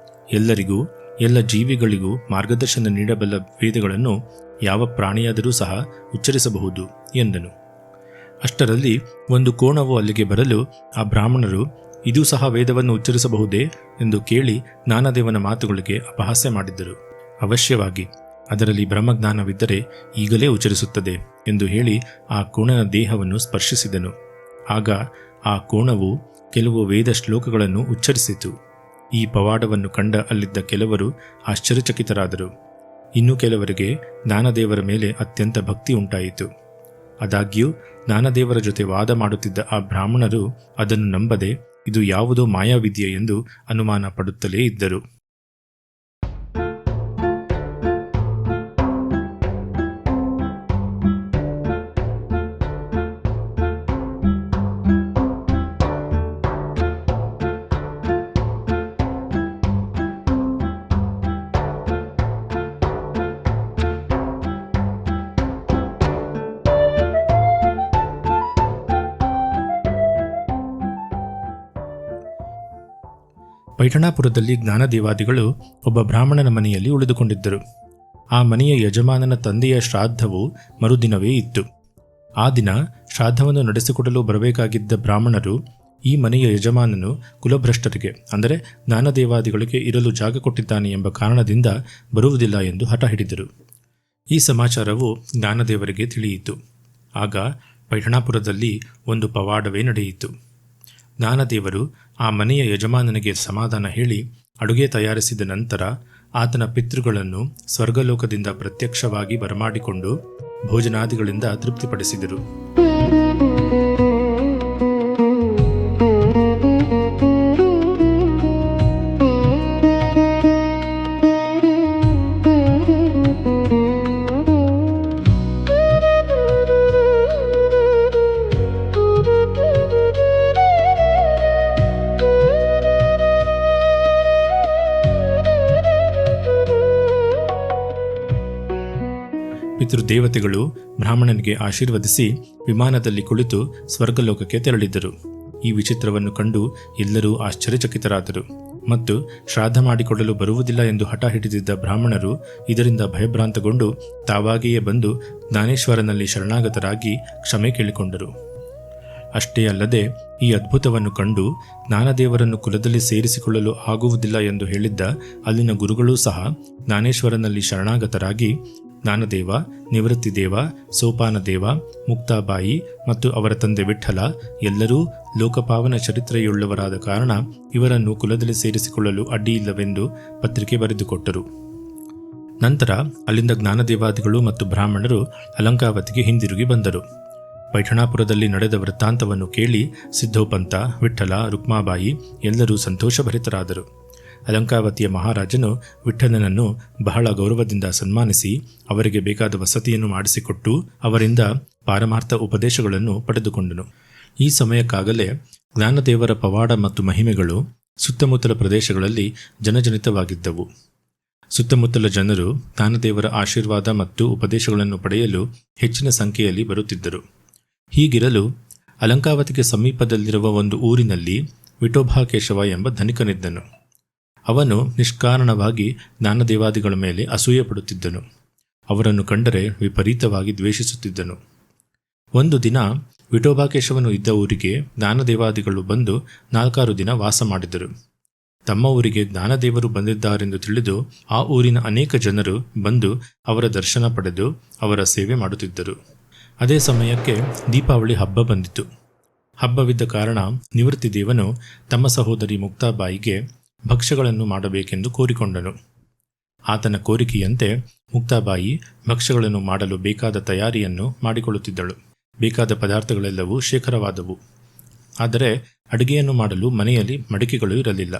ಎಲ್ಲರಿಗೂ ಎಲ್ಲ ಜೀವಿಗಳಿಗೂ ಮಾರ್ಗದರ್ಶನ ನೀಡಬಲ್ಲ ವೇದಗಳನ್ನು ಯಾವ ಪ್ರಾಣಿಯಾದರೂ ಸಹ ಉಚ್ಚರಿಸಬಹುದು ಎಂದನು. ಅಷ್ಟರಲ್ಲಿ ಒಂದು ಕೋಣವು ಅಲ್ಲಿಗೆ ಬರಲು ಆ ಬ್ರಾಹ್ಮಣರು, ಇದೂ ಸಹ ವೇದವನ್ನು ಉಚ್ಚರಿಸಬಹುದೇ ಎಂದು ಕೇಳಿ ಜ್ಞಾನದೇವನ ಮಾತುಗಳಿಗೆ ಅಪಹಾಸ್ಯ ಮಾಡಿದ್ದರು. ಅವಶ್ಯವಾಗಿ ಅದರಲ್ಲಿ ಬ್ರಹ್ಮಜ್ಞಾನವಿದ್ದರೆ ಈಗಲೇ ಉಚ್ಚರಿಸುತ್ತದೆ ಎಂದು ಹೇಳಿ ಆ ಕೋಣನ ದೇಹವನ್ನು ಸ್ಪರ್ಶಿಸಿದನು. ಆಗ ಆ ಕೋಣವು ಕೆಲವು ವೇದ ಶ್ಲೋಕಗಳನ್ನು ಉಚ್ಚರಿಸಿತು. ಈ ಪವಾಡವನ್ನು ಕಂಡ ಅಲ್ಲಿದ್ದ ಕೆಲವರು ಆಶ್ಚರ್ಯಚಕಿತರಾದರು. ಇನ್ನು ಕೆಲವರಿಗೆ ಜ್ಞಾನದೇವರ ಮೇಲೆ ಅತ್ಯಂತ ಭಕ್ತಿ ಉಂಟಾಯಿತು. ಆದಾಗ್ಯೂ ಜ್ಞಾನದೇವರ ಜೊತೆ ವಾದ ಮಾಡುತ್ತಿದ್ದ ಆ ಬ್ರಾಹ್ಮಣರು ಅದನ್ನು ನಂಬದೆ ಇದು ಯಾವುದೋ ಮಾಯಾವಿದ್ಯೆ ಎಂದು ಅನುಮಾನ ಪಡುತ್ತಲೇ ಇದ್ದರು. ಪೈಠಣಾಪುರದಲ್ಲಿ ಜ್ಞಾನದೇವಾದಿಗಳು ಒಬ್ಬ ಬ್ರಾಹ್ಮಣನ ಮನೆಯಲ್ಲಿ ಉಳಿದುಕೊಂಡಿದ್ದರು. ಆ ಮನೆಯ ಯಜಮಾನನ ತಂದೆಯ ಶ್ರಾದ್ದವು ಮರುದಿನವೇ ಇತ್ತು. ಆ ದಿನ ಶ್ರಾದ್ದವನ್ನು ನಡೆಸಿಕೊಡಲು ಬರಬೇಕಾಗಿದ್ದ ಬ್ರಾಹ್ಮಣರು ಈ ಮನೆಯ ಯಜಮಾನನು ಕುಲಭ್ರಷ್ಟರಿಗೆ ಅಂದರೆ ಜ್ಞಾನದೇವಾದಿಗಳಿಗೆ ಇರಲು ಜಾಗ ಕೊಟ್ಟಿದ್ದಾನೆ ಎಂಬ ಕಾರಣದಿಂದ ಬರುವುದಿಲ್ಲ ಎಂದು ಹಠ ಹಿಡಿದರು. ಈ ಸಮಾಚಾರವು ಜ್ಞಾನದೇವರಿಗೆ ತಿಳಿಯಿತು. ಆಗ ಪೈಠಣಾಪುರದಲ್ಲಿ ಒಂದು ಪವಾಡವೇ ನಡೆಯಿತು. ಜ್ಞಾನದೇವರು ಆ ಮನೆಯ ಯಜಮಾನನಿಗೆ ಸಮಾಧಾನ ಹೇಳಿ ಅಡುಗೆ ತಯಾರಿಸಿದ ನಂತರ ಆತನ ಪಿತೃಗಳನ್ನು ಸ್ವರ್ಗಲೋಕದಿಂದ ಪ್ರತ್ಯಕ್ಷವಾಗಿ ಬರಮಾಡಿಕೊಂಡು ಭೋಜನಾದಿಗಳಿಂದ ತೃಪ್ತಿಪಡಿಸಿದರು. ಪಿತೃದೇವತೆಗಳು ಬ್ರಾಹ್ಮಣನಿಗೆ ಆಶೀರ್ವದಿಸಿ ವಿಮಾನದಲ್ಲಿ ಕುಳಿತು ಸ್ವರ್ಗಲೋಕಕ್ಕೆ ತೆರಳಿದ್ದರು. ಈ ವಿಚಿತ್ರವನ್ನು ಕಂಡು ಎಲ್ಲರೂ ಆಶ್ಚರ್ಯಚಕಿತರಾದರು. ಮತ್ತು ಶ್ರಾದ್ದ ಮಾಡಿಕೊಡಲು ಬರುವುದಿಲ್ಲ ಎಂದು ಹಠ ಹಿಡಿದಿದ್ದ ಬ್ರಾಹ್ಮಣರು ಇದರಿಂದ ಭಯಭ್ರಾಂತಗೊಂಡು ತಾವಾಗಿಯೇ ಬಂದು ಜ್ಞಾನೇಶ್ವರನಲ್ಲಿ ಶರಣಾಗತರಾಗಿ ಕ್ಷಮೆ ಕೇಳಿಕೊಂಡರು. ಅಷ್ಟೇ ಅಲ್ಲದೆ ಈ ಅದ್ಭುತವನ್ನು ಕಂಡು ಜ್ಞಾನದೇವರನ್ನು ಕುಲದಲ್ಲಿ ಸೇರಿಸಿಕೊಳ್ಳಲು ಆಗುವುದಿಲ್ಲ ಎಂದು ಹೇಳಿದ್ದ ಅಲ್ಲಿನ ಗುರುಗಳೂ ಸಹ ಜ್ಞಾನೇಶ್ವರನಲ್ಲಿ ಶರಣಾಗತರಾಗಿ ಜ್ಞಾನದೇವ, ನಿವೃತ್ತಿದೇವ, ಸೋಪಾನದೇವ, ಮುಕ್ತಾಬಾಯಿ ಮತ್ತು ಅವರ ತಂದೆ ವಿಠ್ಠಲ ಎಲ್ಲರೂ ಲೋಕಪಾವನ ಚರಿತ್ರೆಯುಳ್ಳವರಾದ ಕಾರಣ ಇವರನ್ನು ಕುಲದಲ್ಲಿ ಸೇರಿಸಿಕೊಳ್ಳಲು ಅಡ್ಡಿಯಿಲ್ಲವೆಂದು ಪತ್ರಿಕೆ ಬರೆದುಕೊಟ್ಟರು. ನಂತರ ಅಲ್ಲಿಂದ ಜ್ಞಾನದೇವಾದಿಗಳು ಮತ್ತು ಬ್ರಾಹ್ಮಣರು ಅಲಂಕಾವತಿಗೆ ಹಿಂದಿರುಗಿ ಬಂದರು. ಪೈಠಣಾಪುರದಲ್ಲಿ ನಡೆದ ವೃತ್ತಾಂತವನ್ನು ಕೇಳಿ ಸಿದ್ಧೋಪಂತ, ವಿಠ್ಠಲ, ರುಕ್ಮಾಬಾಯಿ ಎಲ್ಲರೂ ಸಂತೋಷಭರಿತರಾದರು. ಅಲಂಕಾವತಿಯ ಮಹಾರಾಜನು ವಿಠ್ಠಲನನ್ನು ಬಹಳ ಗೌರವದಿಂದ ಸನ್ಮಾನಿಸಿ ಅವರಿಗೆ ಬೇಕಾದ ವಸತಿಯನ್ನು ಮಾಡಿಸಿಕೊಟ್ಟು ಅವರಿಂದ ಪಾರಮಾರ್ಥ ಉಪದೇಶಗಳನ್ನು ಪಡೆದುಕೊಂಡನು. ಈ ಸಮಯಕ್ಕಾಗಲೇ ಜ್ಞಾನದೇವರ ಪವಾಡ ಮತ್ತು ಮಹಿಮೆಗಳು ಸುತ್ತಮುತ್ತಲ ಪ್ರದೇಶಗಳಲ್ಲಿ ಜನಜನಿತವಾಗಿದ್ದವು. ಸುತ್ತಮುತ್ತಲ ಜನರು ಜ್ಞಾನದೇವರ ಆಶೀರ್ವಾದ ಮತ್ತು ಉಪದೇಶಗಳನ್ನು ಪಡೆಯಲು ಹೆಚ್ಚಿನ ಸಂಖ್ಯೆಯಲ್ಲಿ ಬರುತ್ತಿದ್ದರು. ಹೀಗಿರಲು ಅಲಂಕಾವತಿಗೆ ಸಮೀಪದಲ್ಲಿರುವ ಒಂದು ಊರಿನಲ್ಲಿ ವಿಠೋಬಾಕೇಶವ ಎಂಬ ಧನಿಕನಿದ್ದನು. ಅವನು ನಿಷ್ಕಾರಣವಾಗಿ ಜ್ಞಾನದೇವಾದಿಗಳ ಮೇಲೆ ಅಸೂಯೆ ಪಡುತ್ತಿದ್ದನು. ಅವರನ್ನು ಕಂಡರೆ ವಿಪರೀತವಾಗಿ ದ್ವೇಷಿಸುತ್ತಿದ್ದನು. ಒಂದು ದಿನ ವಿಠೋಬಾಕೇಶವನು ಇದ್ದ ಊರಿಗೆ ಜ್ಞಾನದೇವಾದಿಗಳು ಬಂದು 4 ದಿನ ವಾಸ ಮಾಡಿದರು. ತಮ್ಮ ಊರಿಗೆ ಜ್ಞಾನದೇವರು ಬಂದಿದ್ದಾರೆಂದು ತಿಳಿದು ಆ ಊರಿನ ಅನೇಕ ಜನರು ಬಂದು ಅವರ ದರ್ಶನ ಪಡೆದು ಅವರ ಸೇವೆ ಮಾಡುತ್ತಿದ್ದರು. ಅದೇ ಸಮಯಕ್ಕೆ ದೀಪಾವಳಿ ಹಬ್ಬ ಬಂದಿತು. ಹಬ್ಬವಿದ್ದ ಕಾರಣ ನಿವೃತ್ತಿದೇವನು ತಮ್ಮ ಸಹೋದರಿ ಮುಕ್ತಾಬಾಯಿಗೆ ಭಕ್ಷ್ಯಗಳನ್ನು ಮಾಡಬೇಕೆಂದು ಕೋರಿಕೊಂಡನು. ಆತನ ಕೋರಿಕೆಯಂತೆ ಮುಕ್ತಾಬಾಯಿ ಭಕ್ಷ್ಯಗಳನ್ನು ಮಾಡಲು ಬೇಕಾದ ತಯಾರಿಯನ್ನು ಮಾಡಿಕೊಳ್ಳುತ್ತಿದ್ದಳು. ಬೇಕಾದ ಪದಾರ್ಥಗಳೆಲ್ಲವೂ ಶೇಖರವಾದವು. ಆದರೆ ಅಡುಗೆಯನ್ನು ಮಾಡಲು ಮನೆಯಲ್ಲಿ ಮಡಿಕೆಗಳು ಇರಲಿಲ್ಲ.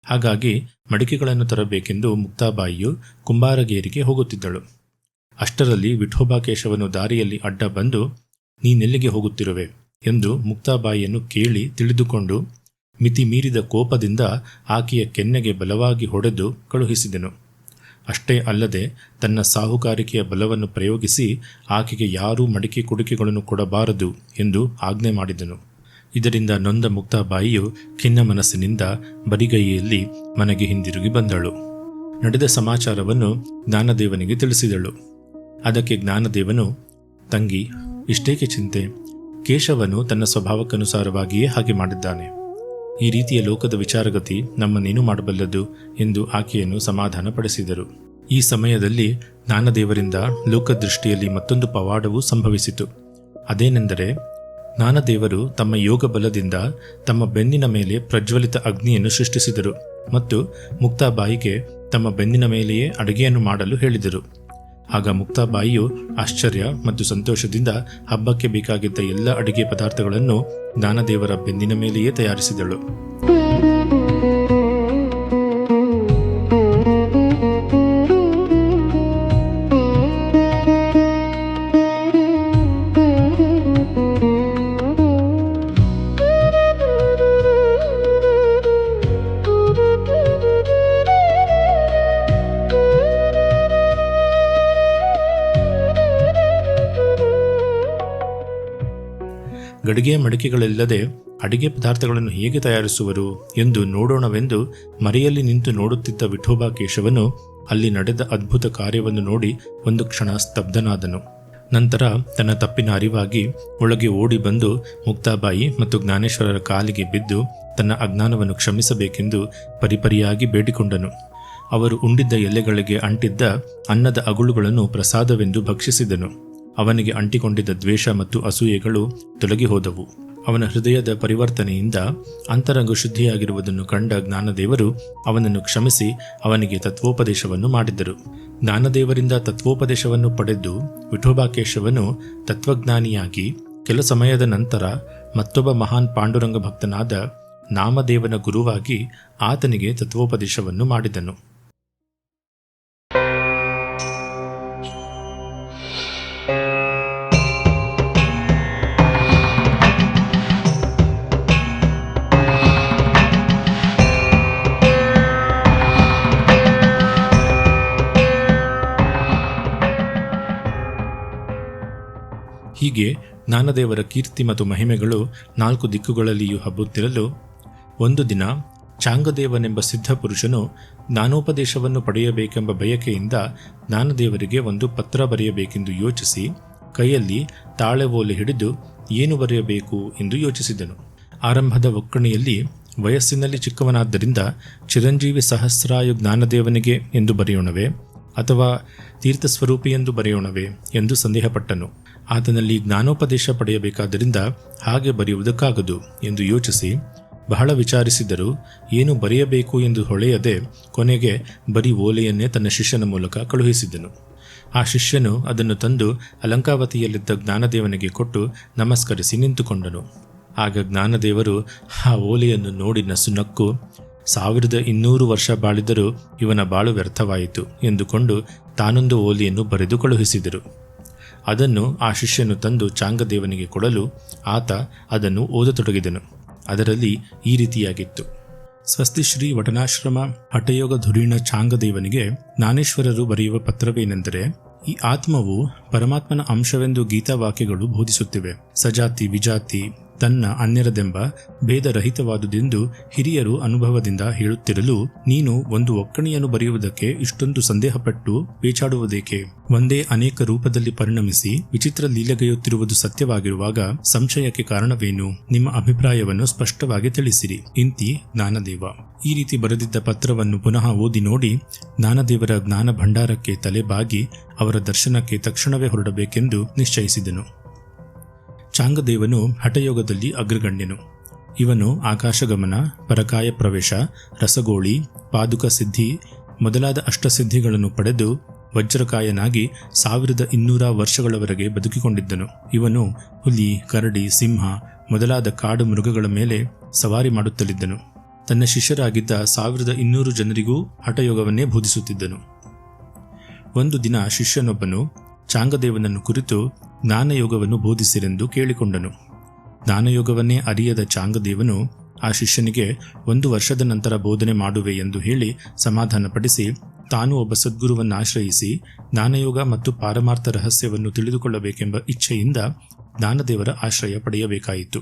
ಹಾಗಾಗಿ ಮಡಿಕೆಗಳನ್ನು ತರಬೇಕೆಂದು ಮುಕ್ತಾಬಾಯಿಯು ಕುಂಬಾರಗೇರಿಗೆ ಹೋಗುತ್ತಿದ್ದಳು. ಅಷ್ಟರಲ್ಲಿ ವಿಠೋಬಾಕೇಶವನು ದಾರಿಯಲ್ಲಿ ಅಡ್ಡ ಬಂದು ನೀನೆಲ್ಲಿಗೆ ಹೋಗುತ್ತಿರುವೆ ಎಂದು ಮುಕ್ತಾಬಾಯಿಯನ್ನು ಕೇಳಿ ತಿಳಿದುಕೊಂಡು ಮಿತಿ ಮೀರಿದ ಕೋಪದಿಂದ ಆಕೆಯ ಕೆನ್ನೆಗೆ ಬಲವಾಗಿ ಹೊಡೆದು ಕಳುಹಿಸಿದನು. ಅಷ್ಟೇ ಅಲ್ಲದೆ ತನ್ನ ಸಾಹುಕಾರಿಕೆಯ ಬಲವನ್ನು ಪ್ರಯೋಗಿಸಿ ಆಕೆಗೆ ಯಾರೂ ಮಡಿಕೆ ಕುಡಿಕೆಗಳನ್ನು ಕೊಡಬಾರದು ಎಂದು ಆಜ್ಞೆ ಮಾಡಿದನು. ಇದರಿಂದ ನೊಂದ ಮುಕ್ತಾಬಾಯಿಯು ಖಿನ್ನ ಮನಸ್ಸಿನಿಂದ ಬರಿಗೈಯಲ್ಲಿ ಮನೆಗೆ ಹಿಂದಿರುಗಿ ಬಂದಳು. ನಡೆದ ಸಮಾಚಾರವನ್ನು ಜ್ಞಾನದೇವನಿಗೆ ತಿಳಿಸಿದಳು. ಅದಕ್ಕೆ ಜ್ಞಾನದೇವನು, ತಂಗಿ, ಇಷ್ಟೇಕೆ ಚಿಂತೆ? ಕೇಶವನು ತನ್ನ ಸ್ವಭಾವಕ್ಕನುಸಾರವಾಗಿಯೇ ಹಾಗೆ ಮಾಡಿದ್ದಾನೆ. ಈ ರೀತಿಯ ಲೋಕದ ವಿಚಾರಗತಿ ನಮ್ಮನ್ನೇನು ಮಾಡಬಲ್ಲದು ಎಂದು ಆಕೆಯನ್ನು ಸಮಾಧಾನಪಡಿಸಿದರು. ಈ ಸಮಯದಲ್ಲಿ ಜ್ಞಾನದೇವರಿಂದ ಲೋಕದೃಷ್ಟಿಯಲ್ಲಿ ಮತ್ತೊಂದು ಪವಾಡವೂ ಸಂಭವಿಸಿತು. ಅದೇನೆಂದರೆ, ಜ್ಞಾನದೇವರು ತಮ್ಮ ಯೋಗ ಬಲದಿಂದ ತಮ್ಮ ಬೆನ್ನಿನ ಮೇಲೆ ಪ್ರಜ್ವಲಿತ ಅಗ್ನಿಯನ್ನು ಸೃಷ್ಟಿಸಿದರು ಮತ್ತು ಮುಕ್ತಾಬಾಯಿಗೆ ತಮ್ಮ ಬೆನ್ನಿನ ಮೇಲೆಯೇ ಅಡುಗೆಯನ್ನು ಮಾಡಲು ಹೇಳಿದರು. ಆಗ ಮುಕ್ತಾಬಾಯಿಯು ಆಶ್ಚರ್ಯ ಮತ್ತು ಸಂತೋಷದಿಂದ ಹಬ್ಬಕ್ಕೆ ಬೇಕಾಗಿದ್ದ ಎಲ್ಲ ಅಡುಗೆ ಪದಾರ್ಥಗಳನ್ನು ಜ್ಞಾನದೇವರ ಬೆನ್ನಿನ ಮೇಲೆಯೇ ತಯಾರಿಸಿದಳು. ಗಡಿಗೆ ಮಡಿಕೆಗಳಿಲ್ಲದೆ ಅಡಿಗೆ ಪದಾರ್ಥಗಳನ್ನು ಹೇಗೆ ತಯಾರಿಸುವರು ಎಂದು ನೋಡೋಣವೆಂದು ಮರೆಯಲ್ಲಿ ನಿಂತು ನೋಡುತ್ತಿದ್ದ ವಿಠೋಬಾಕೇಶವನು ಅಲ್ಲಿ ನಡೆದ ಅದ್ಭುತ ಕಾರ್ಯವನ್ನು ನೋಡಿ ಒಂದು ಕ್ಷಣ ಸ್ತಬ್ಧನಾದನು. ನಂತರ ತನ್ನ ತಪ್ಪಿನ ಅರಿವಾಗಿ ಒಳಗೆ ಓಡಿ ಬಂದು ಮುಕ್ತಾಬಾಯಿ ಮತ್ತು ಜ್ಞಾನೇಶ್ವರರ ಕಾಲಿಗೆ ಬಿದ್ದು ತನ್ನ ಅಜ್ಞಾನವನ್ನು ಕ್ಷಮಿಸಬೇಕೆಂದು ಪರಿಪರಿಯಾಗಿ ಬೇಡಿಕೊಂಡನು. ಅವರು ಉಂಡಿದ್ದ ಎಲೆಗಳಿಗೆ ಅಂಟಿದ್ದ ಅನ್ನದ ಅಗುಳುಗಳನ್ನು ಪ್ರಸಾದವೆಂದು ಭಕ್ಷಿಸಿದನು. ಅವನಿಗೆ ಅಂಟಿಕೊಂಡಿದ್ದ ದ್ವೇಷ ಮತ್ತು ಅಸೂಯೆಗಳು ತೊಲಗಿ ಹೋದವು. ಅವನ ಹೃದಯದ ಪರಿವರ್ತನೆಯಿಂದ ಅಂತರಂಗ ಶುದ್ಧಿಯಾಗಿರುವುದನ್ನು ಕಂಡ ಜ್ಞಾನದೇವರು ಅವನನ್ನು ಕ್ಷಮಿಸಿ ಅವನಿಗೆ ತತ್ವೋಪದೇಶವನ್ನು ಮಾಡಿದರು. ಜ್ಞಾನದೇವರಿಂದ ತತ್ವೋಪದೇಶವನ್ನು ಪಡೆದು ವಿಠೋಬಾಕೇಶವನು ತತ್ವಜ್ಞಾನಿಯಾಗಿ ಕೆಲ ಸಮಯದ ನಂತರ ಮತ್ತೊಬ್ಬ ಮಹಾನ್ ಪಾಂಡುರಂಗ ಭಕ್ತನಾದ ನಾಮದೇವನ ಗುರುವಾಗಿ ಆತನಿಗೆ ತತ್ವೋಪದೇಶವನ್ನು ಮಾಡಿದನು. ಹೀಗೆ ಜ್ಞಾನದೇವರ ಕೀರ್ತಿ ಮತ್ತು ಮಹಿಮೆಗಳು 4 ದಿಕ್ಕುಗಳಲ್ಲಿಯೂ ಹಬ್ಬುತ್ತಿರಲು ಒಂದು ದಿನ ಚಾಂಗದೇವನೆಂಬ ಸಿದ್ಧ ಪುರುಷನು ಜ್ಞಾನೋಪದೇಶವನ್ನು ಪಡೆಯಬೇಕೆಂಬ ಬಯಕೆಯಿಂದ ಜ್ಞಾನದೇವರಿಗೆ ಒಂದು ಪತ್ರ ಬರೆಯಬೇಕೆಂದು ಯೋಚಿಸಿ ಕೈಯಲ್ಲಿ ತಾಳೆ ಓಲೆ ಹಿಡಿದು ಏನು ಬರೆಯಬೇಕು ಎಂದು ಯೋಚಿಸಿದನು. ಆರಂಭದ ಒಕ್ಕಣೆಯಲ್ಲಿ ವಯಸ್ಸಿನಲ್ಲಿ ಚಿಕ್ಕವನಾದ್ದರಿಂದ ಚಿರಂಜೀವಿ ಸಹಸ್ರಾಯು ಜ್ಞಾನದೇವನಿಗೆ ಎಂದು ಬರೆಯೋಣವೇ ಅಥವಾ ತೀರ್ಥಸ್ವರೂಪಿ ಎಂದು ಬರೆಯೋಣವೇ ಎಂದು ಸಂದೇಹಪಟ್ಟನು. ಆತನಲ್ಲಿ ಜ್ಞಾನೋಪದೇಶ ಪಡೆಯಬೇಕಾದ್ದರಿಂದ ಹಾಗೆ ಬರೆಯುವುದಕ್ಕಾಗದು ಎಂದು ಯೋಚಿಸಿ ಬಹಳ ವಿಚಾರಿಸಿದರೂ ಏನು ಬರೆಯಬೇಕು ಎಂದು ಹೊಳೆಯದೆ ಕೊನೆಗೆ ಬರೀ ಓಲೆಯನ್ನೇ ತನ್ನ ಶಿಷ್ಯನ ಮೂಲಕ ಕಳುಹಿಸಿದನು. ಆ ಶಿಷ್ಯನು ಅದನ್ನು ತಂದು ಅಲಂಕಾವತಿಯಲ್ಲಿದ್ದ ಜ್ಞಾನದೇವನಿಗೆ ಕೊಟ್ಟು ನಮಸ್ಕರಿಸಿ ನಿಂತುಕೊಂಡನು. ಆಗ ಜ್ಞಾನದೇವರು ಆ ಓಲೆಯನ್ನು ನೋಡಿ ನಸುನಕ್ಕು 1200 ವರ್ಷ ಬಾಳಿದರೂ ಇವನ ಬಾಳು ವ್ಯರ್ಥವಾಯಿತು ಎಂದುಕೊಂಡು ತಾನೊಂದು ಓಲೆಯನ್ನು ಬರೆದು ಕಳುಹಿಸಿದರು. ಅದನ್ನು ಆ ಶಿಷ್ಯನು ತಂದು ಚಾಂಗದೇವನಿಗೆ ಕೊಡಲು ಆತ ಅದನ್ನು ಓದತೊಡಗಿದನು. ಅದರಲ್ಲಿ ಈ ರೀತಿಯಾಗಿತ್ತು: ಸ್ವಸ್ತಿ ಶ್ರೀ ವಟನಾಶ್ರಮ ಹಠಯೋಗ ಧುರೀಣ ಚಾಂಗದೇವನಿಗೆ ಜ್ಞಾನೇಶ್ವರರು ಬರೆಯುವ ಪತ್ರವೇನೆಂದರೆ, ಈ ಆತ್ಮವು ಪರಮಾತ್ಮನ ಅಂಶವೆಂದು ಗೀತಾವಾಕ್ಯಗಳು ಬೋಧಿಸುತ್ತಿವೆ. ಸಜಾತಿ ವಿಜಾತಿ ತನ್ನ ಅನ್ಯರದೆಂಬ ಭೇದರಹಿತವಾದುದೆಂದು ಹಿರಿಯರು ಅನುಭವದಿಂದ ಹೇಳುತ್ತಿರಲು ನೀನು ಒಂದು ಒಕ್ಕಣಿಯನ್ನು ಬರೆಯುವುದಕ್ಕೆ ಇಷ್ಟೊಂದು ಸಂದೇಹಪಟ್ಟು ಪೇಚಾಡುವುದೇಕೆ? ಒಂದೇ ಅನೇಕ ರೂಪದಲ್ಲಿ ಪರಿಣಮಿಸಿ ವಿಚಿತ್ರ ಲೀಲೆಗೈಯುತ್ತಿರುವುದು ಸತ್ಯವಾಗಿರುವಾಗ ಸಂಶಯಕ್ಕೆ ಕಾರಣವೇನು? ನಿಮ್ಮ ಅಭಿಪ್ರಾಯವನ್ನು ಸ್ಪಷ್ಟವಾಗಿ ತಿಳಿಸಿರಿ. ಇಂತಿ ಜ್ಞಾನದೇವ. ಈ ರೀತಿ ಬರೆದಿದ್ದ ಪತ್ರವನ್ನು ಪುನಃ ಓದಿ ನೋಡಿ ಜ್ಞಾನದೇವರ ಜ್ಞಾನ ಭಂಡಾರಕ್ಕೆ ತಲೆಬಾಗಿ ಅವರ ದರ್ಶನಕ್ಕೆ ತಕ್ಷಣವೇ ಹೊರಡಬೇಕೆಂದು ನಿಶ್ಚಯಿಸಿದನು. ಚಾಂಗದೇವನು ಹಠಯೋಗದಲ್ಲಿ ಅಗ್ರಗಣ್ಯನು. ಇವನು ಆಕಾಶಗಮನ, ಪರಕಾಯ ಪ್ರವೇಶ, ರಸಗೋಳಿ, ಪಾದುಕ ಸಿದ್ಧಿ ಮೊದಲಾದ ಅಷ್ಟಸಿದ್ಧಿಗಳನ್ನು ಪಡೆದು ವಜ್ರಕಾಯನಾಗಿ 1200 ವರ್ಷಗಳವರೆಗೆ ಬದುಕಿಕೊಂಡಿದ್ದನು. ಇವನು ಹುಲಿ, ಕರಡಿ, ಸಿಂಹ ಮೊದಲಾದ ಕಾಡು ಮೃಗಗಳ ಮೇಲೆ ಸವಾರಿ ಮಾಡುತ್ತಲಿದ್ದನು. ತನ್ನ ಶಿಷ್ಯರಾಗಿದ್ದ 1200 ಜನರಿಗೂ ಹಠಯೋಗವನ್ನೇ ಬೋಧಿಸುತ್ತಿದ್ದನು. ಒಂದು ದಿನ ಶಿಷ್ಯನೊಬ್ಬನು ಚಾಂಗದೇವನನ್ನು ಕುರಿತು ಜ್ಞಾನಯೋಗವನ್ನು ಬೋಧಿಸಿರೆಂದು ಕೇಳಿಕೊಂಡನು. ಜ್ಞಾನಯೋಗವನ್ನೇ ಅರಿಯದ ಚಾಂಗದೇವನು ಆ ಶಿಷ್ಯನಿಗೆ 1 ವರ್ಷದ ನಂತರ ಬೋಧನೆ ಮಾಡುವೆ ಎಂದು ಹೇಳಿ ಸಮಾಧಾನಪಡಿಸಿ ತಾನು ಒಬ್ಬ ಸದ್ಗುರುವನ್ನಾಶ್ರಯಿಸಿ ಜ್ಞಾನಯೋಗ ಮತ್ತು ಪಾರಮಾರ್ಥ ರಹಸ್ಯವನ್ನು ತಿಳಿದುಕೊಳ್ಳಬೇಕೆಂಬ ಇಚ್ಛೆಯಿಂದ ಜ್ಞಾನದೇವರ ಆಶ್ರಯ ಪಡೆಯಬೇಕಾಯಿತು.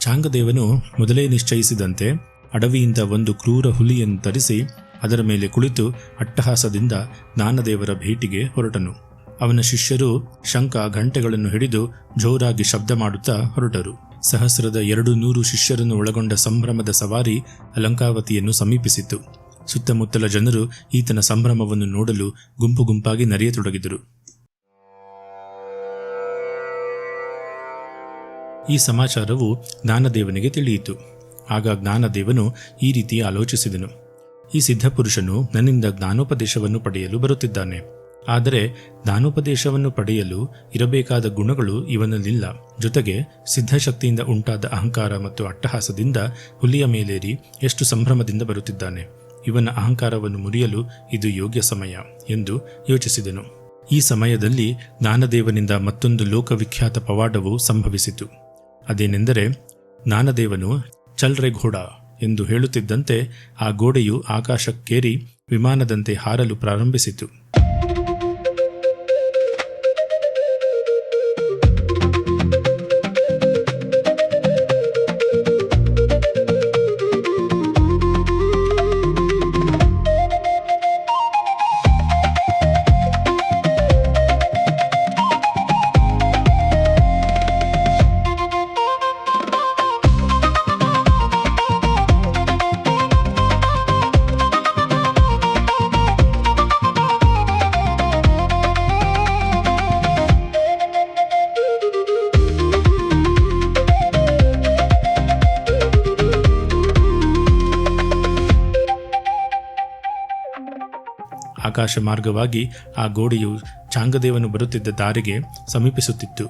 ಚಾಂಗದೇವನು ಮೊದಲೇ ನಿಶ್ಚಯಿಸಿದಂತೆ ಅಡವಿಯಿಂದ ಒಂದು ಕ್ರೂರ ಹುಲಿಯನ್ನು ತರಿಸಿ ಅದರ ಮೇಲೆ ಕುಳಿತು ಅಟ್ಟಹಾಸದಿಂದ ಜ್ಞಾನದೇವರ ಭೇಟಿಗೆ ಹೊರಟನು. ಅವನ ಶಿಷ್ಯರು ಶಂಖ ಘಂಟೆಗಳನ್ನು ಹಿಡಿದು ಜೋರಾಗಿ ಶಬ್ದ ಮಾಡುತ್ತಾ ಹೊರಟರು. 1200 ಶಿಷ್ಯರನ್ನು ಒಳಗೊಂಡ ಸಂಭ್ರಮದ ಸವಾರಿ ಅಲಂಕಾವತಿಯನ್ನು ಸಮೀಪಿಸಿತು. ಸುತ್ತಮುತ್ತಲ ಜನರು ಈತನ ಸಂಭ್ರಮವನ್ನು ನೋಡಲು ಗುಂಪು ಗುಂಪಾಗಿ ನಡೆಯತೊಡಗಿದರು. ಈ ಸಮಾಚಾರವು ಜ್ಞಾನದೇವನಿಗೆ ತಿಳಿಯಿತು. ಆಗ ಜ್ಞಾನದೇವನು ಈ ರೀತಿ ಆಲೋಚಿಸಿದನು: ಈ ಸಿದ್ಧಪುರುಷನು ನನ್ನಿಂದ ಜ್ಞಾನೋಪದೇಶವನ್ನು ಪಡೆಯಲು ಬರುತ್ತಿದ್ದಾನೆ. ಆದರೆ ಜ್ಞಾನೋಪದೇಶವನ್ನು ಪಡೆಯಲು ಇರಬೇಕಾದ ಗುಣಗಳು ಇವನಲ್ಲಿಲ್ಲ. ಜೊತೆಗೆ ಸಿದ್ಧಶಕ್ತಿಯಿಂದ ಉಂಟಾದ ಅಹಂಕಾರ ಮತ್ತು ಅಟ್ಟಹಾಸದಿಂದ ಹುಲಿಯ ಮೇಲೇರಿ ಎಷ್ಟು ಸಂಭ್ರಮದಿಂದ ಬರುತ್ತಿದ್ದಾನೆ. ಇವನ ಅಹಂಕಾರವನ್ನು ಮುರಿಯಲು ಇದು ಯೋಗ್ಯ ಸಮಯ ಎಂದು ಯೋಚಿಸಿದನು. ಈ ಸಮಯದಲ್ಲಿ ಜ್ಞಾನದೇವನಿಂದ ಮತ್ತೊಂದು ಲೋಕವಿಖ್ಯಾತ ಪವಾಡವು ಸಂಭವಿಸಿತು. ಅದೇನೆಂದರೆ, ಜ್ಞಾನದೇವನು ಚಲ್ ರೇ ಘೋಡಾ ಎಂದು ಹೇಳುತ್ತಿದ್ದಂತೆ ಆ ಗೋಡೆಯು ಆಕಾಶಕ್ಕೇರಿ ವಿಮಾನದಂತೆ ಹಾರಲು ಪ್ರಾರಂಭಿಸಿತು. ಆಕಾಶ ಮಾರ್ಗವಾಗಿ ಆ ಗೋಡೆಯು ಚಾಂಗದೇವನು ಬರುತ್ತಿದ್ದ ದಾರಿಗೆ ಸಮೀಪಿಸುತ್ತಿತ್ತು.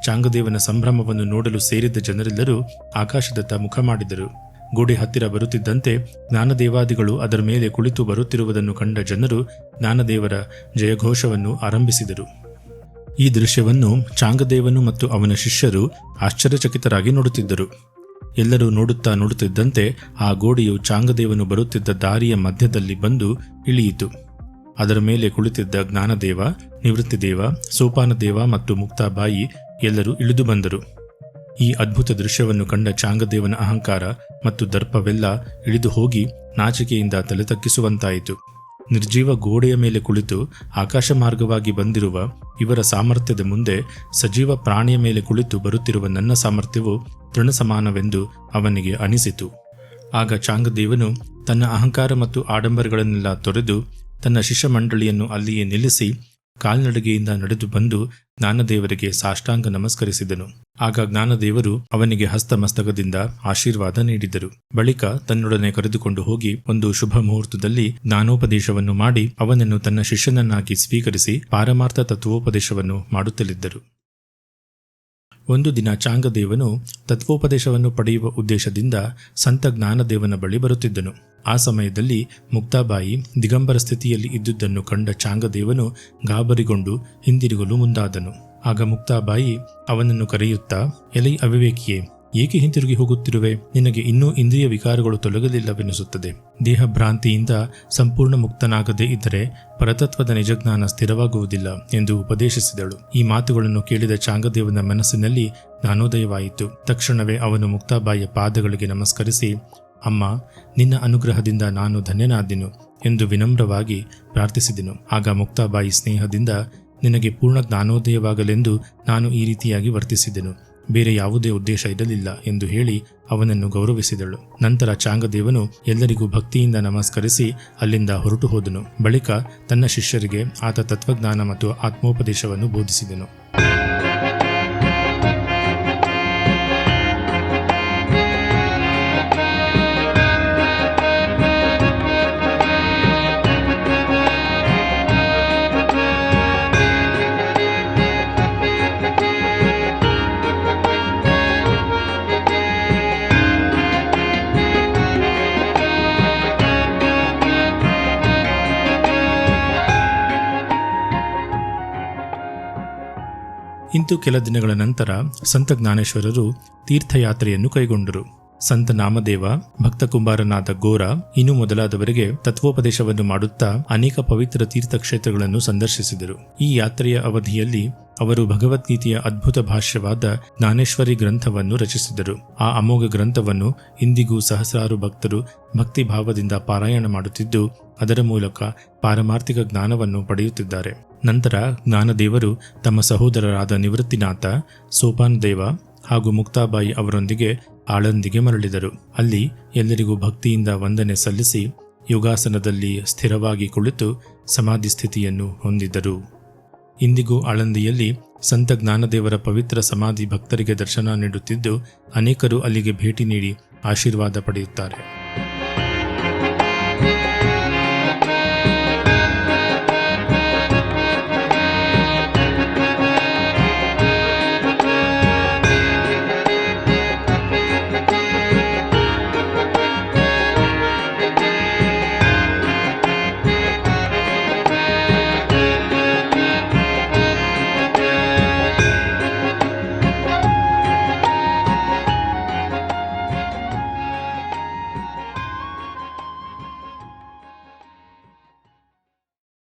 ಚಾಂಗದೇವನ ಸಂಭ್ರಮವನ್ನು ನೋಡಲು ಸೇರಿದ್ದ ಜನರೆಲ್ಲರೂ ಆಕಾಶದತ್ತ ಮುಖ ಮಾಡಿದರು. ಗೋಡೆ ಹತ್ತಿರ ಬರುತ್ತಿದ್ದಂತೆ ಜ್ಞಾನದೇವಾದಿಗಳು ಅದರ ಮೇಲೆ ಕುಳಿತು ಬರುತ್ತಿರುವುದನ್ನು ಕಂಡ ಜನರು ಜ್ಞಾನದೇವರ ಜಯಘೋಷವನ್ನು ಆರಂಭಿಸಿದರು. ಈ ದೃಶ್ಯವನ್ನು ಚಾಂಗದೇವನು ಮತ್ತು ಅವನ ಶಿಷ್ಯರು ಆಶ್ಚರ್ಯಚಕಿತರಾಗಿ ನೋಡುತ್ತಿದ್ದರು. ಎಲ್ಲರೂ ನೋಡುತ್ತಿದ್ದಂತೆ ಆ ಗೋಡೆಯು ಚಾಂಗದೇವನು ಬರುತ್ತಿದ್ದ ದಾರಿಯ ಮಧ್ಯದಲ್ಲಿ ಬಂದು ಇಳಿಯಿತು. ಅದರ ಮೇಲೆ ಕುಳಿತಿದ್ದ ಜ್ಞಾನದೇವ, ನಿವೃತ್ತಿದೇವ, ಸೋಪಾನದೇವ ಮತ್ತು ಮುಕ್ತಾಬಾಯಿ ಎಲ್ಲರೂ ಇಳಿದು ಬಂದರು. ಈ ಅದ್ಭುತ ದೃಶ್ಯವನ್ನು ಕಂಡ ಚಾಂಗದೇವನ ಅಹಂಕಾರ ಮತ್ತು ದರ್ಪವೆಲ್ಲ ಇಳಿದು ಹೋಗಿ ನಾಚಿಕೆಯಿಂದ ತಲೆ ತಗ್ಗಿಸುವಂತಾಯಿತು. ನಿರ್ಜೀವ ಗೋಡೆಯ ಮೇಲೆ ಕುಳಿತು ಆಕಾಶ ಮಾರ್ಗವಾಗಿ ಬಂದಿರುವ ಇವರ ಸಾಮರ್ಥ್ಯದ ಮುಂದೆ ಸಜೀವ ಪ್ರಾಣಿಯ ಮೇಲೆ ಕುಳಿತು ಬರುತ್ತಿರುವ ನನ್ನ ಸಾಮರ್ಥ್ಯವು ತೃಣಸಮಾನವೆಂದು ಅವನಿಗೆ ಅನಿಸಿತು. ಆಗ ಚಾಂಗದೇವನು ತನ್ನ ಅಹಂಕಾರ ಮತ್ತು ಆಡಂಬರಗಳನ್ನೆಲ್ಲ ತೊರೆದು ತನ್ನ ಶಿಷ್ಯ ಮಂಡಳಿಯನ್ನು ಅಲ್ಲಿಯೇ ನಿಲ್ಲಿಸಿ ಕಾಲ್ನಡಿಗೆಯಿಂದ ನಡೆದು ಬಂದು ಜ್ಞಾನದೇವರಿಗೆ ಸಾಷ್ಟಾಂಗ ನಮಸ್ಕರಿಸಿದನು. ಆಗ ಜ್ಞಾನದೇವರು ಅವನಿಗೆ ಹಸ್ತಮಸ್ತಕದಿಂದ ಆಶೀರ್ವಾದ ನೀಡಿದರು. ಬಳಿಕ ತನ್ನೊಡನೆ ಕರೆದುಕೊಂಡು ಹೋಗಿ ಒಂದು ಶುಭ ಮುಹೂರ್ತದಲ್ಲಿ ಜ್ಞಾನೋಪದೇಶವನ್ನು ಮಾಡಿ ಅವನನ್ನು ತನ್ನ ಶಿಷ್ಯನನ್ನಾಗಿ ಸ್ವೀಕರಿಸಿ ಪಾರಮಾರ್ಥ ತತ್ವೋಪದೇಶವನ್ನು ಮಾಡುತ್ತಲಿದ್ದರು. ಒಂದು ದಿನ ಚಾಂಗದೇವನು ತತ್ವೋಪದೇಶವನ್ನು ಪಡೆಯುವ ಉದ್ದೇಶದಿಂದ ಸಂತ ಜ್ಞಾನದೇವನ ಬಳಿ ಬರುತ್ತಿದ್ದನು. ಆ ಸಮಯದಲ್ಲಿ ಮುಕ್ತಾಬಾಯಿ ದಿಗಂಬರ ಸ್ಥಿತಿಯಲ್ಲಿ ಇದ್ದುದನ್ನು ಕಂಡ ಚಾಂಗದೇವನು ಗಾಬರಿಗೊಂಡು ಹಿಂದಿರುಗಲು ಮುಂದಾದನು. ಆಗ ಮುಕ್ತಾಬಾಯಿ ಅವನನ್ನು ಕರೆಯುತ್ತಾ, ಎಲೈ ಅವಿವೇಕಿಯೇ, ಏಕೆ ಹಿಂತಿರುಗಿ ಹೋಗುತ್ತಿರುವೆ? ನಿನಗೆ ಇನ್ನೂ ಇಂದ್ರಿಯ ವಿಕಾರಗಳು ತೊಲಗಲಿಲ್ಲವೆನಿಸುತ್ತದೆ. ದೇಹ ಭ್ರಾಂತಿಯಿಂದ ಸಂಪೂರ್ಣ ಮುಕ್ತನಾಗದೇ ಇದ್ದರೆ ಪರತತ್ವದ ನಿಜಜ್ಞಾನ ಸ್ಥಿರವಾಗುವುದಿಲ್ಲ ಎಂದು ಉಪದೇಶಿಸಿದಳು. ಈ ಮಾತುಗಳನ್ನು ಕೇಳಿದ ಚಾಂಗದೇವನ ಮನಸ್ಸಿನಲ್ಲಿ ಜ್ಞಾನೋದಯವಾಯಿತು. ತಕ್ಷಣವೇ ಅವನು ಮುಕ್ತಾಬಾಯಿಯ ಪಾದಗಳಿಗೆ ನಮಸ್ಕರಿಸಿ, ಅಮ್ಮ, ನಿನ್ನ ಅನುಗ್ರಹದಿಂದ ನಾನು ಧನ್ಯನಾದೆನು ಎಂದು ವಿನಮ್ರವಾಗಿ ಪ್ರಾರ್ಥಿಸಿದೆನು. ಆಗ ಮುಕ್ತಾಬಾಯಿ ಸ್ನೇಹದಿಂದ, ನಿನಗೆ ಪೂರ್ಣ ಜ್ಞಾನೋದಯವಾಗಲೆಂದು ನಾನು ಈ ರೀತಿಯಾಗಿ ವರ್ತಿಸಿದೆನು, ಬೇರೆ ಯಾವುದೇ ಉದ್ದೇಶ ಇರಲಿಲ್ಲ ಎಂದು ಹೇಳಿ ಅವನನ್ನು ಗೌರವಿಸಿದಳು. ನಂತರ ಚಾಂಗದೇವನು ಎಲ್ಲರಿಗೂ ಭಕ್ತಿಯಿಂದ ನಮಸ್ಕರಿಸಿ ಅಲ್ಲಿಂದ ಹೊರಟು ಹೋದನು. ಬಳಿಕ ತನ್ನ ಶಿಷ್ಯರಿಗೆ ಆತ ತತ್ವಜ್ಞಾನ ಮತ್ತು ಆತ್ಮೋಪದೇಶವನ್ನು ಬೋಧಿಸಿದನು. ಇಂತು ಕೆಲ ದಿನಗಳ ನಂತರ ಸಂತ ಜ್ಞಾನೇಶ್ವರರು ತೀರ್ಥಯಾತ್ರೆಯನ್ನು ಕೈಗೊಂಡರು. ಸಂತ ನಾಮದೇವ, ಭಕ್ತ ಕುಂಬಾರನಾದ ಗೋರ ಇನ್ನೂ ಮೊದಲಾದವರಿಗೆ ತತ್ವೋಪದೇಶವನ್ನು ಮಾಡುತ್ತಾ ಅನೇಕ ಪವಿತ್ರ ತೀರ್ಥಕ್ಷೇತ್ರಗಳನ್ನು ಸಂದರ್ಶಿಸಿದರು. ಈ ಯಾತ್ರೆಯ ಅವಧಿಯಲ್ಲಿ ಅವರು ಭಗವದ್ಗೀತೆಯ ಅದ್ಭುತ ಭಾಷ್ಯವಾದ ಜ್ಞಾನೇಶ್ವರಿ ಗ್ರಂಥವನ್ನು ರಚಿಸಿದರು. ಆ ಅಮೋಘ ಗ್ರಂಥವನ್ನು ಇಂದಿಗೂ ಸಹಸ್ರಾರು ಭಕ್ತರು ಭಕ್ತಿಭಾವದಿಂದ ಪಾರಾಯಣ ಮಾಡುತ್ತಿದ್ದು ಅದರ ಮೂಲಕ ಪಾರಮಾರ್ಥಿಕ ಜ್ಞಾನವನ್ನು ಪಡೆಯುತ್ತಿದ್ದಾರೆ. ನಂತರ ಜ್ಞಾನದೇವರು ತಮ್ಮ ಸಹೋದರರಾದ ನಿವೃತ್ತಿನಾಥ, ಸೋಪಾನದೇವ ಹಾಗೂ ಮುಕ್ತಾಬಾಯಿ ಅವರೊಂದಿಗೆ ಆಳಂದಿಗೆ ಮರಳಿದರು. ಅಲ್ಲಿ ಎಲ್ಲರಿಗೂ ಭಕ್ತಿಯಿಂದ ವಂದನೆ ಸಲ್ಲಿಸಿ ಯೋಗಾಸನದಲ್ಲಿ ಸ್ಥಿರವಾಗಿ ಕುಳಿತು ಸಮಾಧಿ ಸ್ಥಿತಿಯನ್ನು ಹೊಂದಿದರು. ಇಂದಿಗೂ ಆಳಂದಿಯಲ್ಲಿ ಸಂತ ಜ್ಞಾನದೇವರ ಪವಿತ್ರ ಸಮಾಧಿ ಭಕ್ತರಿಗೆ ದರ್ಶನ ನೀಡುತ್ತಿದ್ದು ಅನೇಕರು ಅಲ್ಲಿಗೆ ಭೇಟಿ ನೀಡಿ ಆಶೀರ್ವಾದ ಪಡೆಯುತ್ತಾರೆ.